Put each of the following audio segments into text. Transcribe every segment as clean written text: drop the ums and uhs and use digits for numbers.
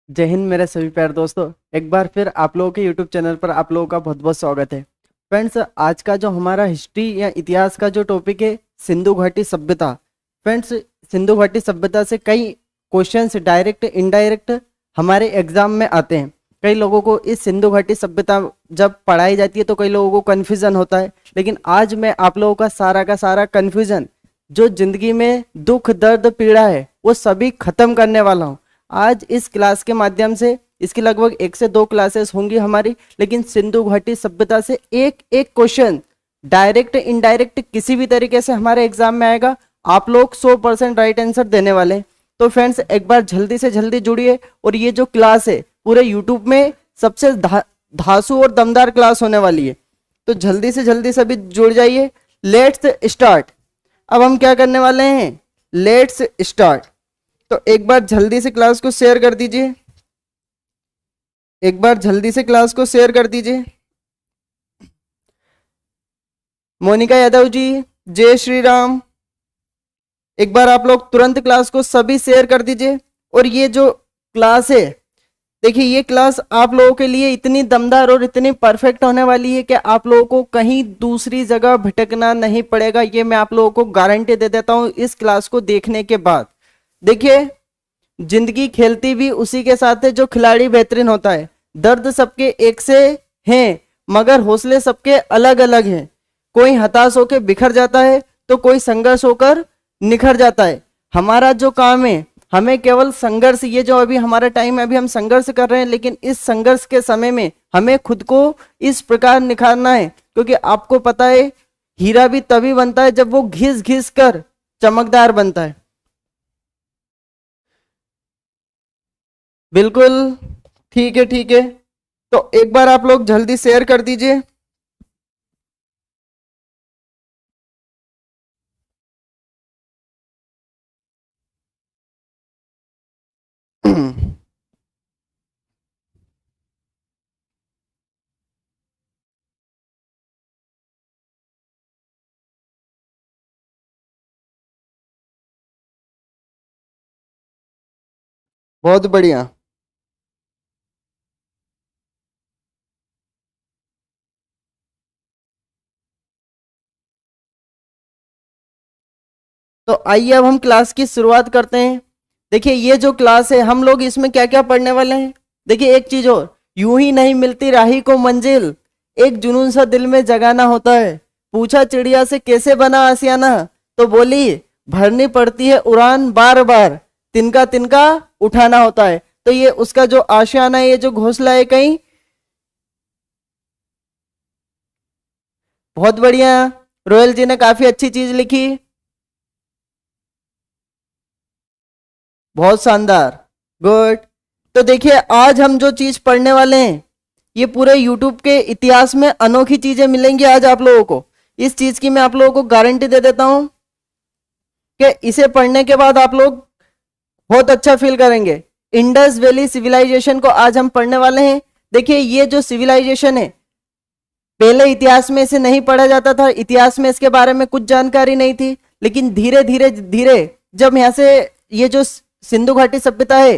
जय हिंद मेरे सभी प्यारे दोस्तों। एक बार फिर आप लोगों के यूट्यूब चैनल पर आप लोगों का बहुत बहुत स्वागत है। फ्रेंड्स, आज का जो हमारा हिस्ट्री या इतिहास का जो टॉपिक है, सिंधु घाटी सभ्यता। फ्रेंड्स, सिंधु घाटी सभ्यता से कई क्वेश्चंस डायरेक्ट इनडायरेक्ट हमारे एग्जाम में आते हैं। कई लोगों को इस सिंधु घाटी सभ्यता जब पढ़ाई जाती है तो कई लोगों को कन्फ्यूजन होता है, लेकिन आज मैं आप लोगों का सारा कन्फ्यूजन, जो जिंदगी में दुख दर्द पीड़ा है, वो सभी खत्म करने वाला हूँ आज इस क्लास के माध्यम से। इसकी लगभग 1 से 2 क्लासेस होंगी हमारी, लेकिन सिंधु घाटी सभ्यता से एक एक क्वेश्चन डायरेक्ट इनडायरेक्ट किसी भी तरीके से हमारे एग्जाम में आएगा। आप लोग 100% राइट आंसर देने वाले हैं। तो फ्रेंड्स, एक बार जल्दी से जल्दी जुड़िए। और ये जो क्लास है पूरे यूट्यूब में सबसे धांसू और दमदार क्लास होने वाली है, तो जल्दी से जल्दी सभी जुड़ जाइए। Let's start. अब हम क्या करने वाले हैं, लेट्स स्टार्ट। तो एक बार जल्दी से क्लास को शेयर कर दीजिए, एक बार जल्दी से क्लास को शेयर कर दीजिए। मोनिका यादव जी, जय श्री राम। एक बार आप लोग तुरंत क्लास को सभी शेयर कर दीजिए। और ये जो क्लास है, देखिए ये क्लास आप लोगों के लिए इतनी दमदार और इतनी परफेक्ट होने वाली है कि आप लोगों को कहीं दूसरी जगह भटकना नहीं पड़ेगा। ये मैं आप लोगों को गारंटी दे देता हूं इस क्लास को देखने के बाद। देखिए, जिंदगी खेलती भी उसी के साथ है जो खिलाड़ी बेहतरीन होता है। दर्द सबके एक से हैं, मगर हौसले सबके अलग अलग हैं। कोई हताश होकर बिखर जाता है तो कोई संघर्ष होकर निखर जाता है। हमारा जो काम है, हमें केवल संघर्ष, ये जो अभी हमारा टाइम है, अभी हम संघर्ष कर रहे हैं, लेकिन इस संघर्ष के समय में हमें खुद को इस प्रकार निखारना है। क्योंकि आपको पता है, हीरा भी तभी बनता है जब वो घिस घिस कर चमकदार बनता है। बिल्कुल, ठीक है ठीक है। तो एक बार आप लोग जल्दी शेयर कर दीजिए। बहुत बढ़िया। तो आइए अब हम क्लास की शुरुआत करते हैं। देखिए, ये जो क्लास है, हम लोग इसमें क्या क्या पढ़ने वाले हैं। देखिए, एक चीज और, यूं ही नहीं मिलती राही को मंजिल, एक जुनून सा दिल में जगाना होता है। पूछा चिड़िया से कैसे बना आसियाना, तो बोली भरनी पड़ती है उड़ान बार बार, तिनका तिनका उठाना होता है। तो ये उसका जो आशियाना है, ये जो घोंसला है कहीं। बहुत बढ़िया, रोयल जी ने काफी अच्छी चीज लिखी, बहुत शानदार, गुड। तो देखिए, आज हम जो चीज पढ़ने वाले हैं, ये पूरे यूट्यूब के इतिहास में अनोखी चीजें मिलेंगी आज आप लोगों को। इस चीज की मैं आप लोगों को गारंटी दे देता हूं कि इसे पढ़ने के बाद आप लोग बहुत अच्छा फील करेंगे। इंडस वैली सिविलाइजेशन को आज हम पढ़ने वाले हैं। देखिए, ये जो सिविलाइजेशन है, पहले इतिहास में इसे नहीं पढ़ा जाता था, इतिहास में इसके बारे में कुछ जानकारी नहीं थी। लेकिन धीरे धीरे धीरे जब यहाँ से ये जो सिंधु घाटी सभ्यता है,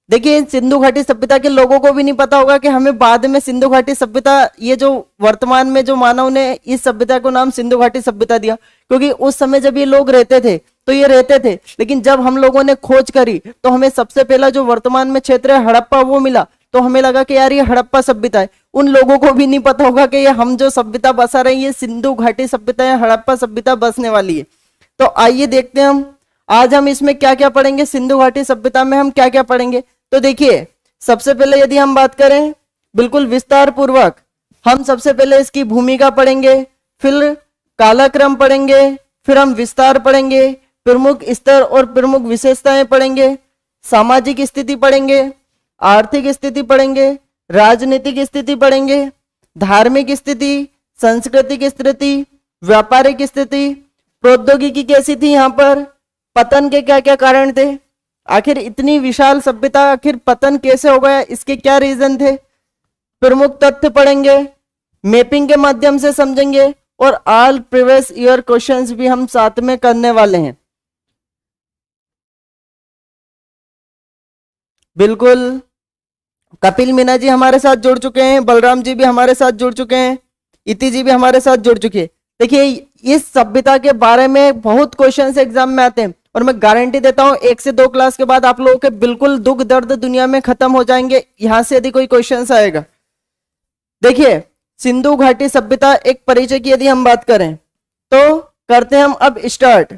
देखिए सिंधु घाटी सभ्यता के लोगों को भी नहीं पता होगा कि हमें बाद में सिंधु घाटी सभ्यता, ये जो वर्तमान में जो मानव ने इस सभ्यता को नाम सिंधु घाटी सभ्यता दिया, क्योंकि उस समय जब ये लोग रहते थे तो ये रहते थे, लेकिन जब हम लोगों ने खोज करी तो हमें सबसे पहला जो वर्तमान में क्षेत्र है हड़प्पा, वो मिला। तो हमें लगा कि यार ये हड़प्पा सभ्यता है। उन लोगों को भी नहीं पता होगा कि ये हम जो सभ्यता बसा रहे हैं, ये सिंधु घाटी सभ्यता है, हड़प्पा सभ्यता बसने वाली है। तो आइए देखते हैं हम आज हम इसमें क्या क्या पढ़ेंगे, सिंधु घाटी सभ्यता में हम क्या क्या पढ़ेंगे। तो देखिए, सबसे पहले यदि हम बात करें बिल्कुल विस्तार पूर्वक, हम सबसे पहले इसकी भूमिका पढ़ेंगे, फिर कालक्रम पढ़ेंगे, फिर हम विस्तार पढ़ेंगे, प्रमुख स्तर और प्रमुख विशेषताएं पढ़ेंगे, सामाजिक स्थिति पढ़ेंगे, आर्थिक स्थिति पढ़ेंगे, राजनीतिक स्थिति पढ़ेंगे, धार्मिक स्थिति, सांस्कृतिक स्थिति, व्यापारिक स्थिति, प्रौद्योगिकी कैसी थी यहाँ पर, पतन के क्या क्या कारण थे, आखिर इतनी विशाल सभ्यता आखिर पतन कैसे हो गया, इसके क्या रीजन थे, प्रमुख तथ्य पढ़ेंगे, मैपिंग के माध्यम से समझेंगे, और ऑल प्रीवियस ईयर क्वेश्चंस भी हम साथ में करने वाले हैं। बिल्कुल, कपिल मीना जी हमारे साथ जुड़ चुके हैं, बलराम जी भी हमारे साथ जुड़ चुके हैं, इति जी भी हमारे साथ जुड़ चुके हैं। देखिए इस सभ्यता के बारे में बहुत क्वेश्चंस एग्जाम में आते हैं और मैं गारंटी देता हूं 1 से 2 क्लास के बाद आप लोगों के बिल्कुल दुख दर्द दुनिया में खत्म हो जाएंगे, यहां से यदि कोई क्वेश्चन आएगा। देखिए सिंधु घाटी सभ्यता एक परिचय की यदि हम बात करें तो करते हैं हम अब स्टार्ट।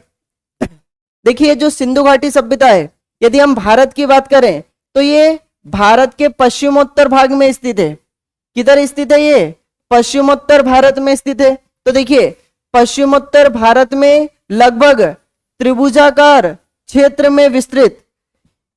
देखिए जो सिंधु घाटी सभ्यता है, यदि हम भारत की बात करें तो ये भारत के पश्चिमोत्तर भाग में स्थित है। किधर स्थित है? ये पश्चिमोत्तर भारत में स्थित है। तो देखिए पश्चिमोत्तर भारत में लगभग त्रिभुजाकार क्षेत्र में विस्तृत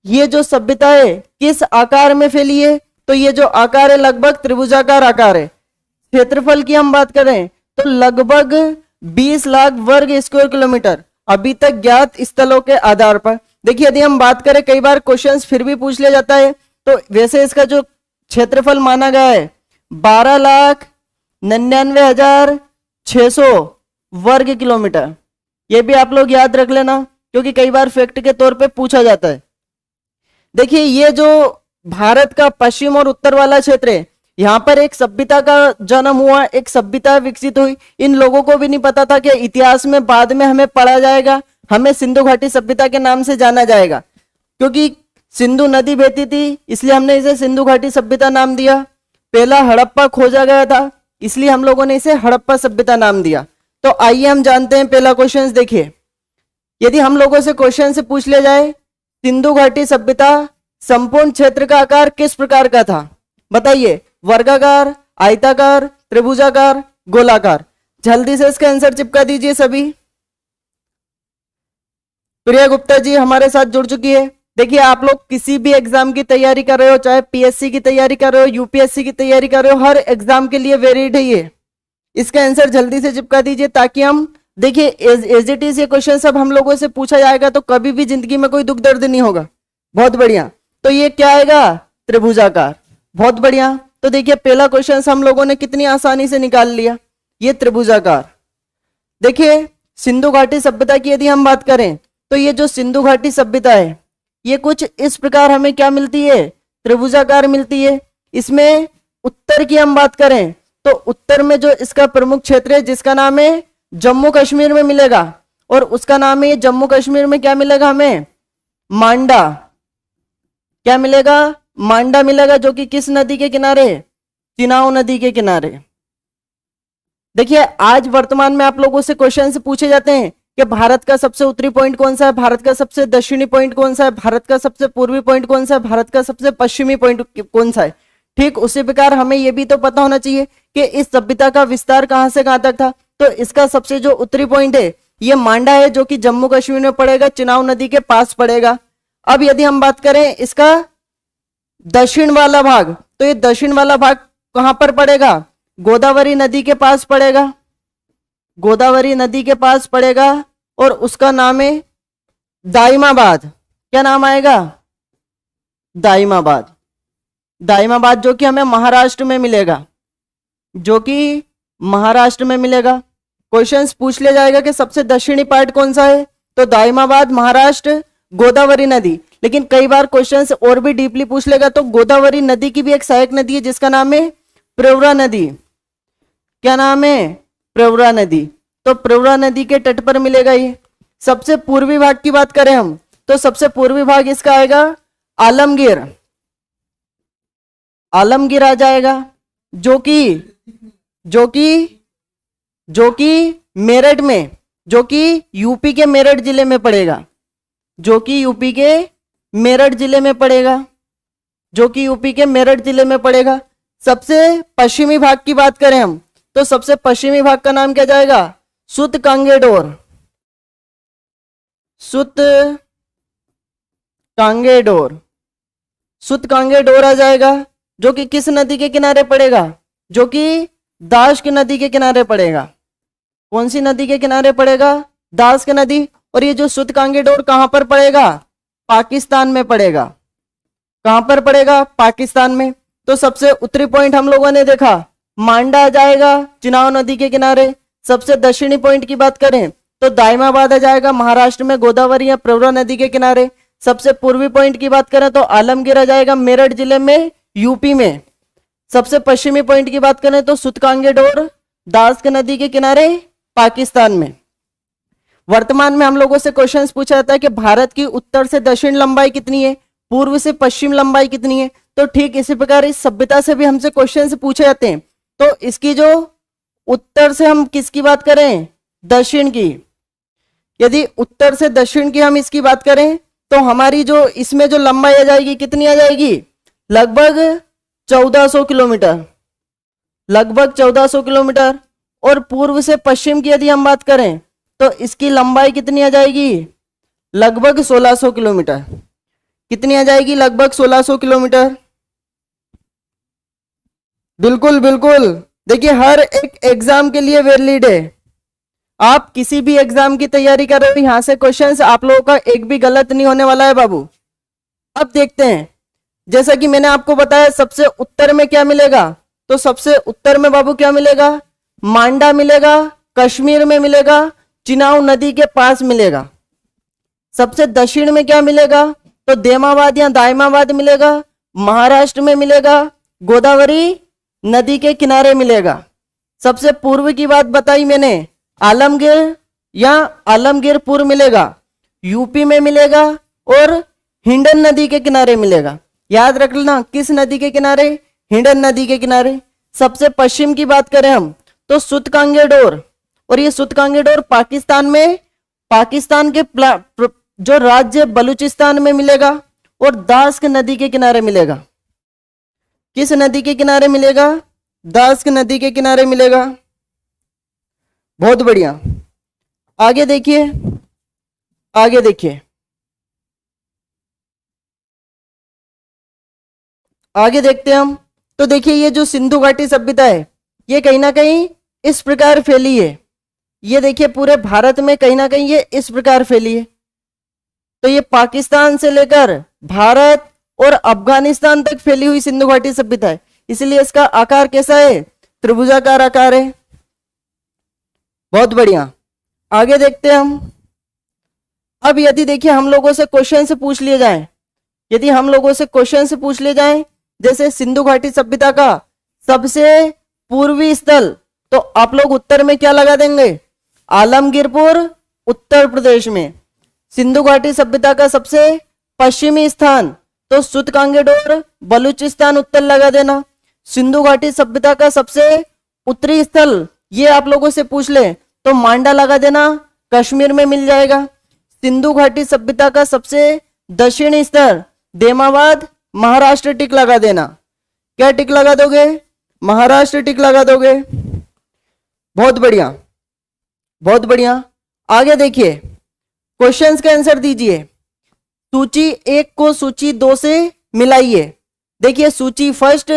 ये जो सभ्यता है किस आकार में फैली है? तो ये जो आकार है लगभग त्रिभुजाकार आकार है। क्षेत्रफल की हम बात करें तो लगभग 20 लाख वर्ग स्क्वायर किलोमीटर अभी तक ज्ञात स्थलों के आधार पर। देखिए यदि हम बात करें, कई बार क्वेश्चंस फिर भी पूछ लिया जाता है, तो वैसे इसका जो क्षेत्रफल माना गया है 12,99,600 वर्ग किलोमीटर। ये भी आप लोग याद रख लेना क्योंकि कई बार फैक्ट के तौर पे पूछा जाता है। देखिए ये जो भारत का पश्चिम और उत्तर वाला क्षेत्र है, यहाँ पर एक सभ्यता का जन्म हुआ, एक सभ्यता विकसित हुई। इन लोगों को भी नहीं पता था कि इतिहास में बाद में हमें पढ़ा जाएगा, हमें सिंधु घाटी सभ्यता के नाम से जाना जाएगा, क्योंकि सिंधु नदी बहती थी इसलिए हमने इसे सिंधु घाटी सभ्यता नाम दिया। पहला हड़प्पा खोजा गया था इसलिए हम लोगों ने इसे हड़प्पा सभ्यता नाम दिया। तो आइए हम जानते हैं पहला क्वेश्चन। देखिए यदि हम लोगों से क्वेश्चन से पूछ लिया जाए सिंधु घाटी सभ्यता संपूर्ण क्षेत्र का आकार किस प्रकार का था, बताइए। वर्गाकार, आयताकार, त्रिभुजाकार, गोलाकार। जल्दी से इसका आंसर चिपका दीजिए सभी। प्रिया गुप्ता जी हमारे साथ जुड़ चुकी है। देखिए आप लोग किसी भी एग्जाम की तैयारी कर रहे हो, चाहे पीएससी की तैयारी कर रहे हो, यूपीएससी की तैयारी कर रहे हो, हर एग्जाम के लिए वैलिड है ये। इसका आंसर जल्दी से चिपका दीजिए ताकि हम देखिए एज इट इज ये क्वेश्चन सब हम लोगों से पूछा जाएगा तो कभी भी जिंदगी में कोई दुख दर्द नहीं होगा। बहुत बढ़िया। तो ये क्या आएगा? त्रिभुजाकार। बहुत बढ़िया। तो देखिए पहला क्वेश्चन हम लोगों ने कितनी आसानी से निकाल लिया, ये त्रिभुजाकार। देखिए सिंधु घाटी सभ्यता की यदि हम बात करें तो ये जो सिंधु घाटी सभ्यता है ये कुछ इस प्रकार हमें क्या मिलती है? त्रिभुजाकार मिलती है। इसमें उत्तर की हम बात करें तो उत्तर में जो इसका प्रमुख क्षेत्र है जिसका नाम है जम्मू कश्मीर में मिलेगा, और उसका नाम है जम्मू कश्मीर में क्या मिलेगा हमें? मांडा। क्या मिलेगा? मांडा मिलेगा, जो कि किस नदी के किनारे? चिनाव नदी के किनारे। देखिए आज वर्तमान में आप लोगों से क्वेश्चन से पूछे जाते हैं कि भारत का सबसे उत्तरी पॉइंट कौन सा है, भारत का सबसे दक्षिणी पॉइंट कौन सा है, भारत का सबसे पूर्वी पॉइंट कौन सा है, भारत का सबसे पश्चिमी पॉइंट कौन सा है। ठीक उसी प्रकार हमें यह भी तो पता होना चाहिए कि इस सभ्यता का विस्तार कहां से कहां तक था। तो इसका सबसे जो उत्तरी पॉइंट है ये मांडा है, जो कि जम्मू कश्मीर में पड़ेगा, चिनाव नदी के पास पड़ेगा। अब यदि हम बात करें इसका दक्षिण वाला भाग, तो ये दक्षिण वाला भाग कहां पर पड़ेगा? गोदावरी नदी के पास पड़ेगा। गोदावरी नदी के पास पड़ेगा और उसका नाम है दाइमाबाद। क्या नाम आएगा? दाइमाबाद। दाइमाबाद जो कि हमें महाराष्ट्र में मिलेगा, जो कि महाराष्ट्र में मिलेगा। क्वेश्चंस पूछ लिया जाएगा कि सबसे दक्षिणी पार्ट कौन सा है, तो दाइमाबाद, महाराष्ट्र, गोदावरी नदी। लेकिन कई बार क्वेश्चंस और भी डीपली पूछ लेगा तो गोदावरी नदी की भी एक सहायक नदी है जिसका नाम है प्रवरा नदी। क्या नाम है? प्रवरा नदी। तो प्रवरा नदी के तट पर मिलेगा ये। सबसे पूर्वी भाग की बात करें हम तो सबसे पूर्वी भाग इसका आएगा आलमगीर। आलमगीर आ जाएगा, जो कि मेरठ में, जो कि यूपी के मेरठ जिले में पड़ेगा, जो कि यूपी के मेरठ जिले में पड़ेगा, जो कि यूपी के मेरठ जिले में पड़ेगा। सबसे पश्चिमी भाग की बात करें हम तो सबसे पश्चिमी भाग का नाम क्या जाएगा? सुत कांगेडोर। सुत कांगेडोर। सुत कांगेडोर आ जाएगा, जो कि किस नदी के किनारे पड़ेगा? जो कि दाश्क नदी के किनारे पड़ेगा। कौन सी नदी के किनारे पड़ेगा? दाश्क नदी। और ये जो सुत कांगेडोर कहां पर पड़ेगा? पाकिस्तान में पड़ेगा। कहां पर पड़ेगा? पाकिस्तान में। तो सबसे उत्तरी पॉइंट हम लोगों ने देखा मांडा आ जाएगा, चिनाव नदी के किनारे। सबसे दक्षिणी पॉइंट की बात करें तो दाइमाबाद आ जाएगा, महाराष्ट्र में, गोदावरी या प्रवरा नदी के किनारे। सबसे पूर्वी पॉइंट की बात करें तो आलमगीर आ जाएगा, मेरठ जिले में, यूपी में सबसे पश्चिमी पॉइंट की बात करें तो सुतकांगेडोर दास्क नदी के किनारे पाकिस्तान में। वर्तमान में हम लोगों से क्वेश्चंस पूछा जाता है कि भारत की उत्तर से दक्षिण लंबाई कितनी है, पूर्व से पश्चिम लंबाई कितनी है। तो ठीक इसी प्रकार इस सभ्यता से भी हमसे क्वेश्चंस पूछे जाते हैं। तो इसकी जो उत्तर से हम किसकी बात करें, दक्षिण की, यदि उत्तर से दक्षिण की हम इसकी बात करें तो हमारी जो इसमें जो लंबाई आ जाएगी कितनी आ जाएगी, लगभग 1400 किलोमीटर, लगभग 1400 किलोमीटर। और पूर्व से पश्चिम की यदि हम बात करें तो इसकी लंबाई कितनी आ जाएगी, लगभग 1600 किलोमीटर। कितनी आ जाएगी, लगभग 1600 किलोमीटर। बिल्कुल बिल्कुल, देखिए हर एक एग्जाम के लिए वैलिड है। आप किसी भी एग्जाम की तैयारी कर रहे हो, यहां से क्वेश्चंस आप लोगों का एक भी गलत नहीं होने वाला है बाबू। अब देखते हैं, जैसा कि मैंने आपको बताया सबसे उत्तर में क्या मिलेगा, तो सबसे उत्तर में बाबू क्या मिलेगा, मांडा मिलेगा, कश्मीर में मिलेगा, चिनाब नदी के पास मिलेगा। सबसे दक्षिण में क्या मिलेगा, तो देमाबाद या दायमाबाद मिलेगा, महाराष्ट्र में मिलेगा, गोदावरी नदी के किनारे मिलेगा। सबसे पूर्व की बात बताई मैंने, आलमगीर या आलमगीरपुर मिलेगा, यूपी में मिलेगा और हिंडन नदी के किनारे मिलेगा। याद रख लेना, किस नदी के किनारे, हिंडन नदी के किनारे। सबसे पश्चिम की बात करें हम तो सुतकांगेडोर, और ये सुतकांगेडोर पाकिस्तान में, पाकिस्तान के जो राज्य बलूचिस्तान में मिलेगा और दास्क नदी के किनारे मिलेगा। किस नदी के किनारे मिलेगा, दास्क नदी के किनारे मिलेगा। बहुत बढ़िया, आगे देखिए, आगे देखिए, आगे देखते हैं हम। तो देखिए ये जो सिंधु घाटी सभ्यता है ये कहीं ना कहीं इस प्रकार फैली है। ये देखिए पूरे भारत में कहीं ना कहीं ये इस प्रकार फैली है। तो ये पाकिस्तान से लेकर भारत और अफगानिस्तान तक फैली हुई सिंधु घाटी सभ्यता है, इसलिए इसका आकार कैसा है, त्रिभुजाकार आकार है। बहुत बढ़िया, आगे देखते हैं हम। अब यदि देखिए हम लोगों से क्वेश्चन से पूछ लिए जाएं, यदि हम लोगों से क्वेश्चन से पूछ लिए जाएं जैसे सिंधु घाटी सभ्यता का सबसे पूर्वी स्थल, तो आप लोग उत्तर में क्या लगा देंगे, आलमगीरपुर उत्तर प्रदेश में। सिंधु घाटी सभ्यता का सबसे पश्चिमी स्थान तो सुतकांगेडोर बलूचिस्तान उत्तर लगा देना। सिंधु घाटी सभ्यता का सबसे उत्तरी स्थल ये आप लोगों से पूछ ले तो मांडा लगा देना, कश्मीर में मिल जाएगा। सिंधु घाटी सभ्यता का सबसे दक्षिणी स्तर देमाबाद महाराष्ट्र टिक लगा देना। क्या टिक लगा दोगे, महाराष्ट्र टिक लगा दोगे। बहुत बढ़िया, बहुत बढ़िया। आगे देखिए क्वेश्चंस का आंसर दीजिए। सूची 1 को सूची 2 से मिलाइए। देखिए सूची फर्स्ट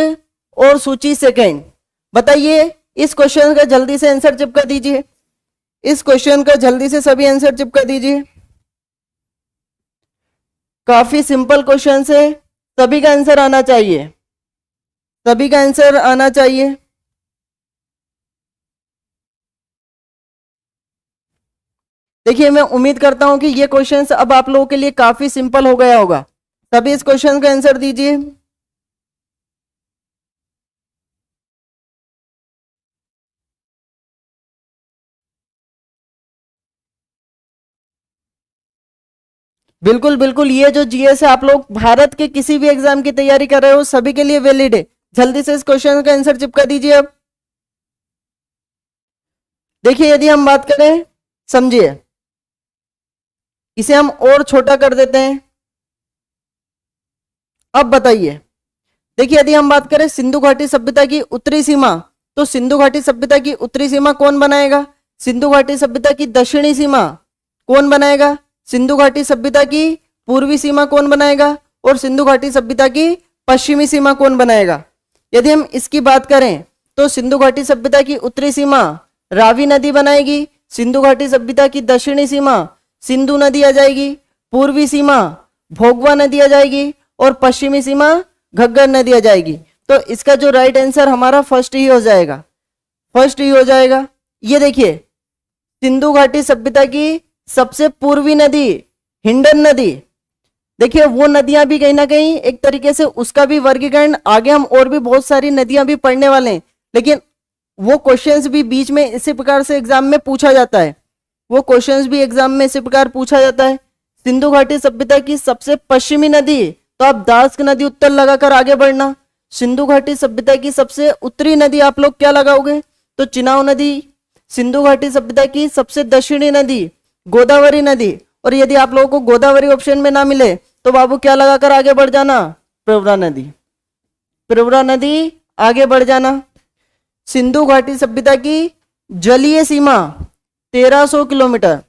और सूची सेकंड, बताइए इस क्वेश्चन का जल्दी से आंसर चिपका दीजिए। इस क्वेश्चन का जल्दी से सभी आंसर चिपका दीजिए। काफी सिंपल क्वेश्चन है, सभी का आंसर आना चाहिए, सभी का आंसर आना चाहिए। देखिए मैं उम्मीद करता हूं कि ये क्वेश्चन अब आप लोगों के लिए काफी सिंपल हो गया होगा। सभी इस क्वेश्चन का आंसर दीजिए। बिल्कुल बिल्कुल, ये जो जीएस है आप लोग भारत के किसी भी एग्जाम की तैयारी कर रहे हो सभी के लिए वैलिड है। जल्दी से इस क्वेश्चन का आंसर चिपका दीजिए। अब देखिए यदि हम बात करें, समझिए इसे हम और छोटा कर देते हैं। अब बताइए, देखिए यदि हम बात करें सिंधु घाटी सभ्यता की उत्तरी सीमा, तो सिंधु घाटी सभ्यता की उत्तरी सीमा कौन बनाएगा, सिंधु घाटी सभ्यता की दक्षिणी सीमा कौन बनाएगा, सिंधु घाटी सभ्यता की पूर्वी सीमा कौन बनाएगा और सिंधु घाटी सभ्यता की पश्चिमी सीमा कौन बनाएगा। यदि हम इसकी बात करें तो सिंधु घाटी सभ्यता की उत्तरी सीमा रावी नदी बनाएगी, सिंधु घाटी सभ्यता की दक्षिणी सीमा सिंधु नदी आ जाएगी, पूर्वी सीमा भोगवा नदी आ जाएगी और पश्चिमी सीमा घग्गर नदी आ जाएगी। तो इसका जो राइट आंसर हमारा फर्स्ट ही हो जाएगा, फर्स्ट ही हो जाएगा। ये देखिए सिंधु घाटी सभ्यता की सबसे पूर्वी नदी हिंडन नदी, देखिए वो नदियां भी कहीं ना कहीं एक तरीके से उसका भी वर्गीकरण आगे हम और भी बहुत सारी नदियां भी पढ़ने वाले हैं, लेकिन वो क्वेश्चंस भी बीच में इसी प्रकार से एग्जाम में पूछा जाता है। वो क्वेश्चंस भी एग्जाम में इसी प्रकार पूछा जाता है। सिंधु घाटी सभ्यता की सबसे पश्चिमी नदी, तो आप दास्क नदी उत्तर लगाकर आगे बढ़ना। सिंधु घाटी सभ्यता की सबसे उत्तरी नदी आप लोग क्या लगाओगे, तो चिनाब नदी। सिंधु घाटी सभ्यता की सबसे दक्षिणी नदी गोदावरी नदी, और यदि आप लोगों को गोदावरी ऑप्शन में ना मिले तो बाबू क्या लगाकर आगे बढ़ जाना, प्रवरा नदी। प्रवरा नदी आगे बढ़ जाना। सिंधु घाटी सभ्यता की जलीय सीमा 1300 किलोमीटर।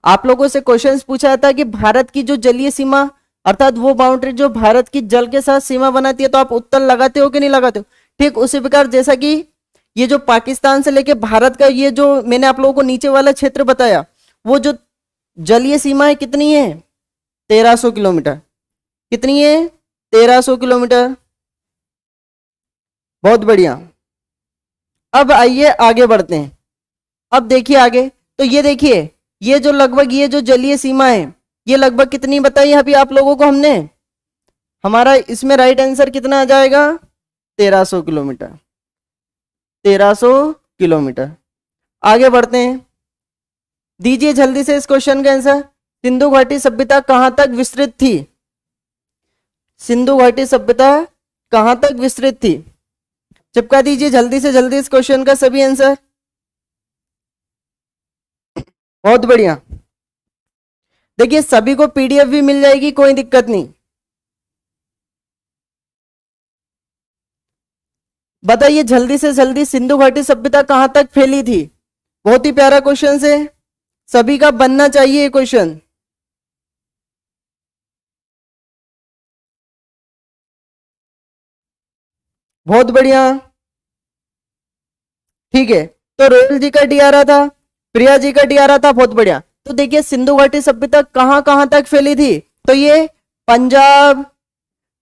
आप लोगों से क्वेश्चंस पूछा जाता है कि भारत की जो जलीय सीमा अर्थात वो बाउंड्री जो भारत की जल के साथ सीमा बनाती है, तो आप उत्तर लगाते हो कि नहीं लगाते हो। ठीक उसी प्रकार जैसा कि ये जो पाकिस्तान से लेके भारत का ये जो मैंने आप लोगों को नीचे वाला क्षेत्र बताया, वो जो जलीय सीमा है कितनी है, 1300 किलोमीटर। कितनी है, 1300 किलोमीटर। बहुत बढ़िया। अब आइए आगे बढ़ते हैं। अब देखिए आगे, तो ये देखिए ये जो लगभग ये जो जलीय सीमा है ये लगभग कितनी बताई अभी आप लोगों को हमने, हमारा इसमें राइट आंसर कितना आ जाएगा, 1300 किलोमीटर। 1300 किलोमीटर। आगे बढ़ते हैं, दीजिए जल्दी से इस क्वेश्चन का आंसर। सिंधु घाटी सभ्यता कहां तक विस्तृत थी, सिंधु घाटी सभ्यता कहां तक विस्तृत थी, चिपका दीजिए जल्दी से जल्दी इस क्वेश्चन का सभी आंसर। बहुत बढ़िया। देखिए सभी को पीडीएफ भी मिल जाएगी, कोई दिक्कत नहीं। बताइए जल्दी से जल्दी, सिंधु घाटी सभ्यता कहां तक फैली थी। बहुत ही प्यारा क्वेश्चन है, सभी का बनना चाहिए क्वेश्चन। बहुत बढ़िया। ठीक है, तो रोयल जी का डी आ रहा था, प्रिया जी का डी आ रहा था, बहुत बढ़िया। तो देखिए सिंधु घाटी सभ्यता कहां कहां तक फैली थी, तो ये पंजाब,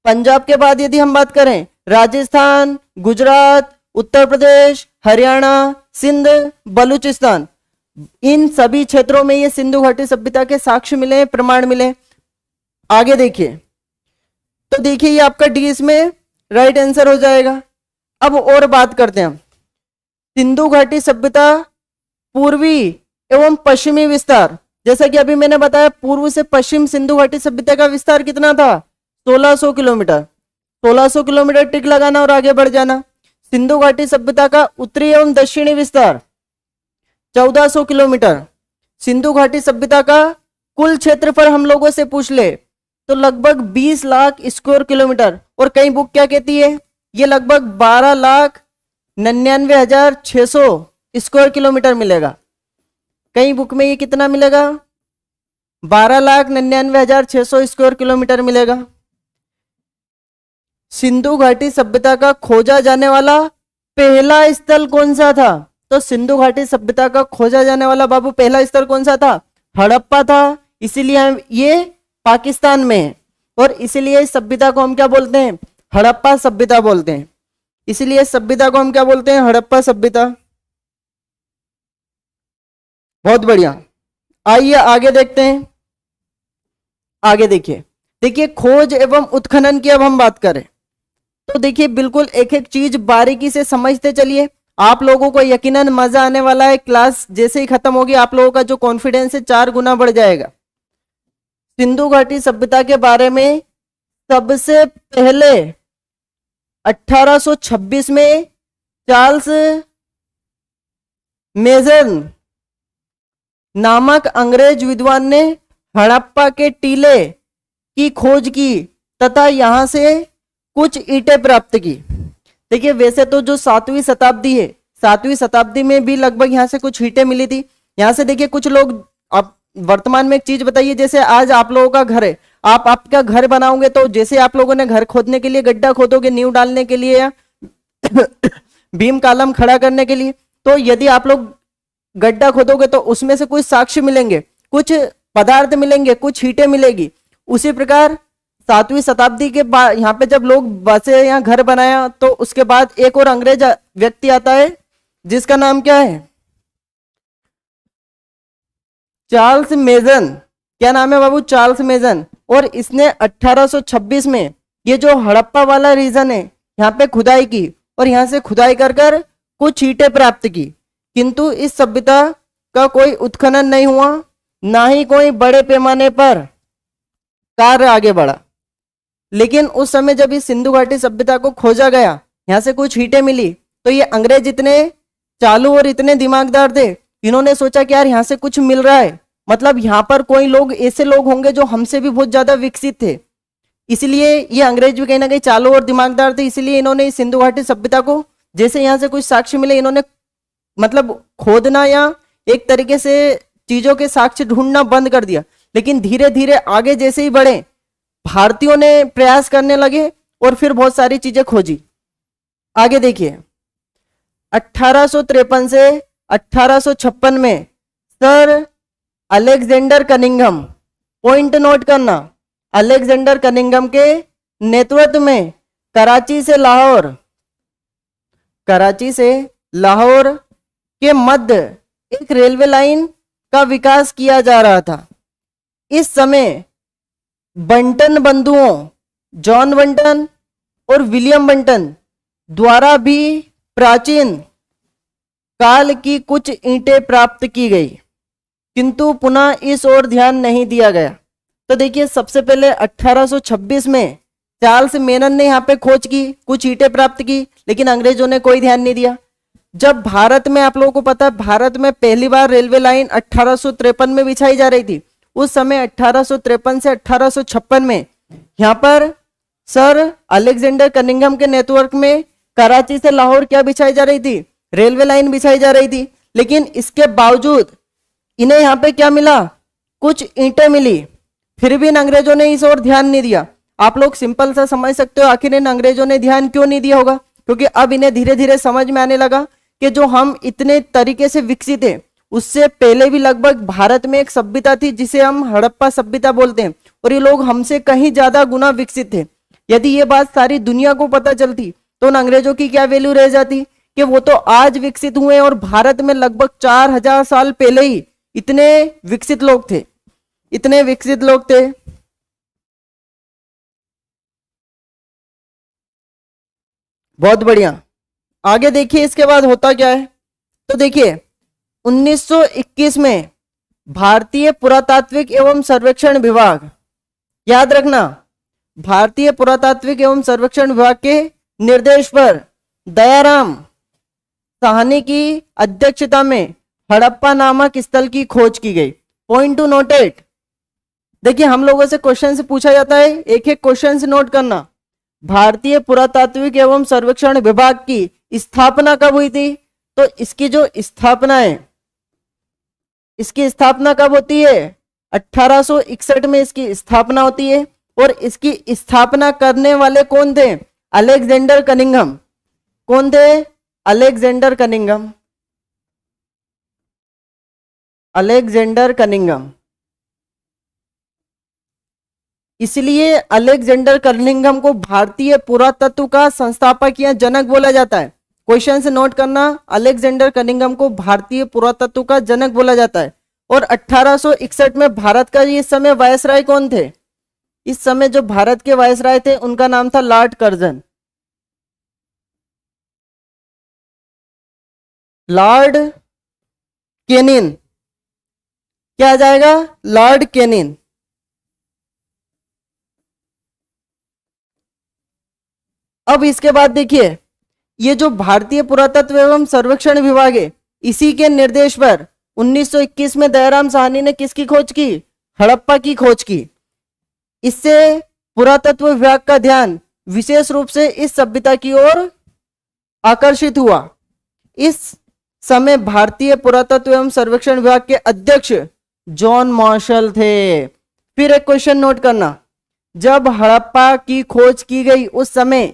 पंजाब के बाद यदि हम बात करें राजस्थान, गुजरात, उत्तर प्रदेश, हरियाणा, सिंध, बलूचिस्तान, इन सभी क्षेत्रों में ये सिंधु घाटी सभ्यता के साक्ष्य मिले, प्रमाण मिले। आगे देखिए, तो देखिए ये आपका डी इसमें राइट आंसर हो जाएगा। अब और बात करते हैं हम, सिंधु घाटी सभ्यता पूर्वी एवं पश्चिमी विस्तार, जैसा कि अभी मैंने बताया पूर्व से पश्चिम सिंधु घाटी सभ्यता का विस्तार कितना था, 1600 किलोमीटर। 1600 किलोमीटर टिक लगाना और आगे बढ़ जाना। सिंधु घाटी सभ्यता का उत्तरी एवं दक्षिणी विस्तार 1400 किलोमीटर। सिंधु घाटी सभ्यता का कुल क्षेत्रफल हम लोगों से पूछ ले तो लगभग 20 लाख स्क्वायर किलोमीटर, और कई बुक क्या कहती है ये लगभग 12,99,600 स्क्वायर किलोमीटर मिलेगा। कई बुक में ये कितना मिलेगा, 12,99,600 स्क्वायर किलोमीटर मिलेगा। सिंधु घाटी सभ्यता का खोजा जाने वाला पहला स्थल कौन सा था, तो सिंधु घाटी सभ्यता का खोजा जाने वाला बाबू पहला स्थल कौन सा था, हड़प्पा था। इसीलिए हम ये पाकिस्तान में है, और इसीलिए इस सभ्यता को हम क्या बोलते हैं, हड़प्पा सभ्यता बोलते हैं। इसीलिए सभ्यता को हम क्या बोलते हैं, हड़प्पा सभ्यता। बहुत बढ़िया। आइए आगे देखते हैं। आगे देखिए, देखिए खोज एवं उत्खनन की अब हम बात करें तो देखिए बिल्कुल एक एक चीज बारीकी से समझते चलिए, आप लोगों को यकीनन मजा आने वाला है। क्लास जैसे ही खत्म होगी आप लोगों का जो कॉन्फिडेंस है 4 गुना बढ़ जाएगा। सिंधु घाटी सभ्यता के बारे में सबसे पहले 1826 में चार्ल्स मेजर नामक अंग्रेज विद्वान ने हड़प्पा के टीले की खोज की तथा यहां से कुछ ईंटें प्राप्त की। देखिए वैसे तो जो 7वीं शताब्दी है, 7वीं शताब्दी में भी लगभग यहाँ से कुछ ईंटें मिली थी। यहाँ से देखिए कुछ लोग, आप वर्तमान में एक चीज बताइए, जैसे आज आप लोगों का घर है, आप आपका घर बनाओगे तो जैसे आप लोगों ने घर खोदने के लिए गड्ढा खोदोगे नींव डालने के लिए या बीम कालम खड़ा करने के लिए, तो यदि आप लोग गड्ढा खोदोगे तो उसमें से कुछ साक्ष्य मिलेंगे, कुछ पदार्थ मिलेंगे, कुछ ईंटें मिलेगी। उसी प्रकार 7वीं शताब्दी के बाद यहाँ पे जब लोग बसे या घर बनाया तो उसके बाद एक और अंग्रेज व्यक्ति आता है जिसका नाम क्या है, चार्ल्स मेजन। क्या नाम है बाबू? चार्ल्स मेजन। और इसने 1826 में ये जो हड़प्पा वाला रीजन है यहाँ पे खुदाई की और यहाँ से खुदाई कर कर कुछ ईंटें प्राप्त की, किंतु इस सभ्यता का कोई उत्खनन नहीं हुआ, ना ही कोई बड़े पैमाने पर कार्य आगे बढ़ा। लेकिन उस समय जब इस सिंधु घाटी सभ्यता को खोजा गया, यहाँ से कुछ ईंटें मिली, तो ये अंग्रेज इतने चालू और इतने दिमागदार थे, इन्होंने सोचा कि यार यहाँ से कुछ मिल रहा है, मतलब यहाँ पर कोई लोग ऐसे लोग होंगे जो हमसे भी बहुत ज्यादा विकसित थे। इसलिए ये अंग्रेज भी कहीं ना कहीं चालू और दिमागदार थे, इसलिए इन्होंने इस सिंधु घाटी सभ्यता को, जैसे यहाँ से कुछ साक्ष्य मिले, इन्होंने मतलब खोदना या एक तरीके से चीजों के साक्ष्य ढूंढना बंद कर दिया। लेकिन धीरे धीरे आगे जैसे ही बढ़े, भारतीयों ने प्रयास करने लगे और फिर बहुत सारी चीजें खोजी। आगे देखिए, 1853 से 1856 में sir Alexander Cunningham, point note करना, अलेक्जेंडर कनिंघम के नेतृत्व में कराची से लाहौर के मध्य एक रेलवे लाइन का विकास किया जा रहा था। इस समय बंटन बंधुओं जॉन बंटन और विलियम बंटन द्वारा भी प्राचीन काल की कुछ ईंटें प्राप्त की गई, किंतु पुनः इस ओर ध्यान नहीं दिया गया। तो देखिए, सबसे पहले 1826 में चार्ल्स मेनन ने यहाँ पे खोज की, कुछ ईंटें प्राप्त की, लेकिन अंग्रेजों ने कोई ध्यान नहीं दिया। जब भारत में, आप लोगों को पता है, भारत में पहली बार रेलवे लाइन 1853 में बिछाई जा रही थी। उस समय 1853 से 1856 में यहाँ पर सर अलेक्जेंडर कनिंघम के नेटवर्क में कराची से लाहौर क्या बिछाई जा रही थी? रेलवे लाइन बिछाई जा रही थी। लेकिन इसके बावजूद इन्हें यहाँ पे क्या मिला? कुछ ईंटें मिली, फिर भी इन अंग्रेजों ने इस ओर ध्यान नहीं दिया। आप लोग सिंपल सा समझ सकते हो आखिर इन अंग्रेजों ने ध्यान क्यों नहीं दिया होगा, क्योंकि अब इन्हें धीरे धीरे समझ में आने लगा कि जो हम इतने तरीके से विकसित है, उससे पहले भी लगभग भारत में एक सभ्यता थी जिसे हम हड़प्पा सभ्यता बोलते हैं, और ये लोग हमसे कहीं ज्यादा गुना विकसित थे। यदि ये बात सारी दुनिया को पता चलती तो उन अंग्रेजों की क्या वैल्यू रह जाती कि वो तो आज विकसित हुए और भारत में लगभग 4000 साल पहले ही इतने विकसित लोग थे, इतने विकसित लोग थे। बहुत बढ़िया। आगे देखिए इसके बाद होता क्या है। तो देखिए 1921 में भारतीय पुरातात्विक एवं सर्वेक्षण विभाग, याद रखना, भारतीय पुरातात्विक एवं सर्वेक्षण विभाग के निर्देश पर दयाराम साहनी की अध्यक्षता में हड़प्पा नामक स्थल की खोज की गई। Point two note it. देखिए हम लोगों से क्वेश्चन से पूछा जाता है, एक एक क्वेश्चन से नोट करना। भारतीय पुरातात्विक एवं सर्वेक्षण विभाग की स्थापना कब हुई थी? तो इसकी जो स्थापना है, इसकी स्थापना कब होती है? 1861 में इसकी स्थापना होती है। और इसकी स्थापना करने वाले कौन थे? Alexander Cunningham. कौन थे? Alexander Cunningham. Alexander Cunningham. इसलिए अलेक्जेंडर कनिंघम को भारतीय पुरातत्व का संस्थापक या जनक बोला जाता है। क्वेश्चन से नोट करना, अलेक्जेंडर कनिंघम को भारतीय पुरातत्व का जनक बोला जाता है। और 1861 में भारत का इस समय वायसराय कौन थे? इस समय जो भारत के वायसराय थे उनका नाम था लॉर्ड कर्जन। Lord Kenin. क्या आ जाएगा? Lord Kenin. अब इसके बाद देखिए, ये जो भारतीय पुरातत्व एवं सर्वेक्षण विभाग है, इसी के निर्देश पर 1921 में दयाराम साहनी ने किसकी खोज की? हड़प्पा की खोज की। इससे पुरातत्व विभाग का ध्यान विशेष रूप से इस सभ्यता की ओर आकर्षित हुआ। इस समय भारतीय पुरातत्व एवं सर्वेक्षण विभाग के अध्यक्ष जॉन मार्शल थे। फिर एक क्वेश्चन नोट करना, जब हड़प्पा की खोज की गई उस समय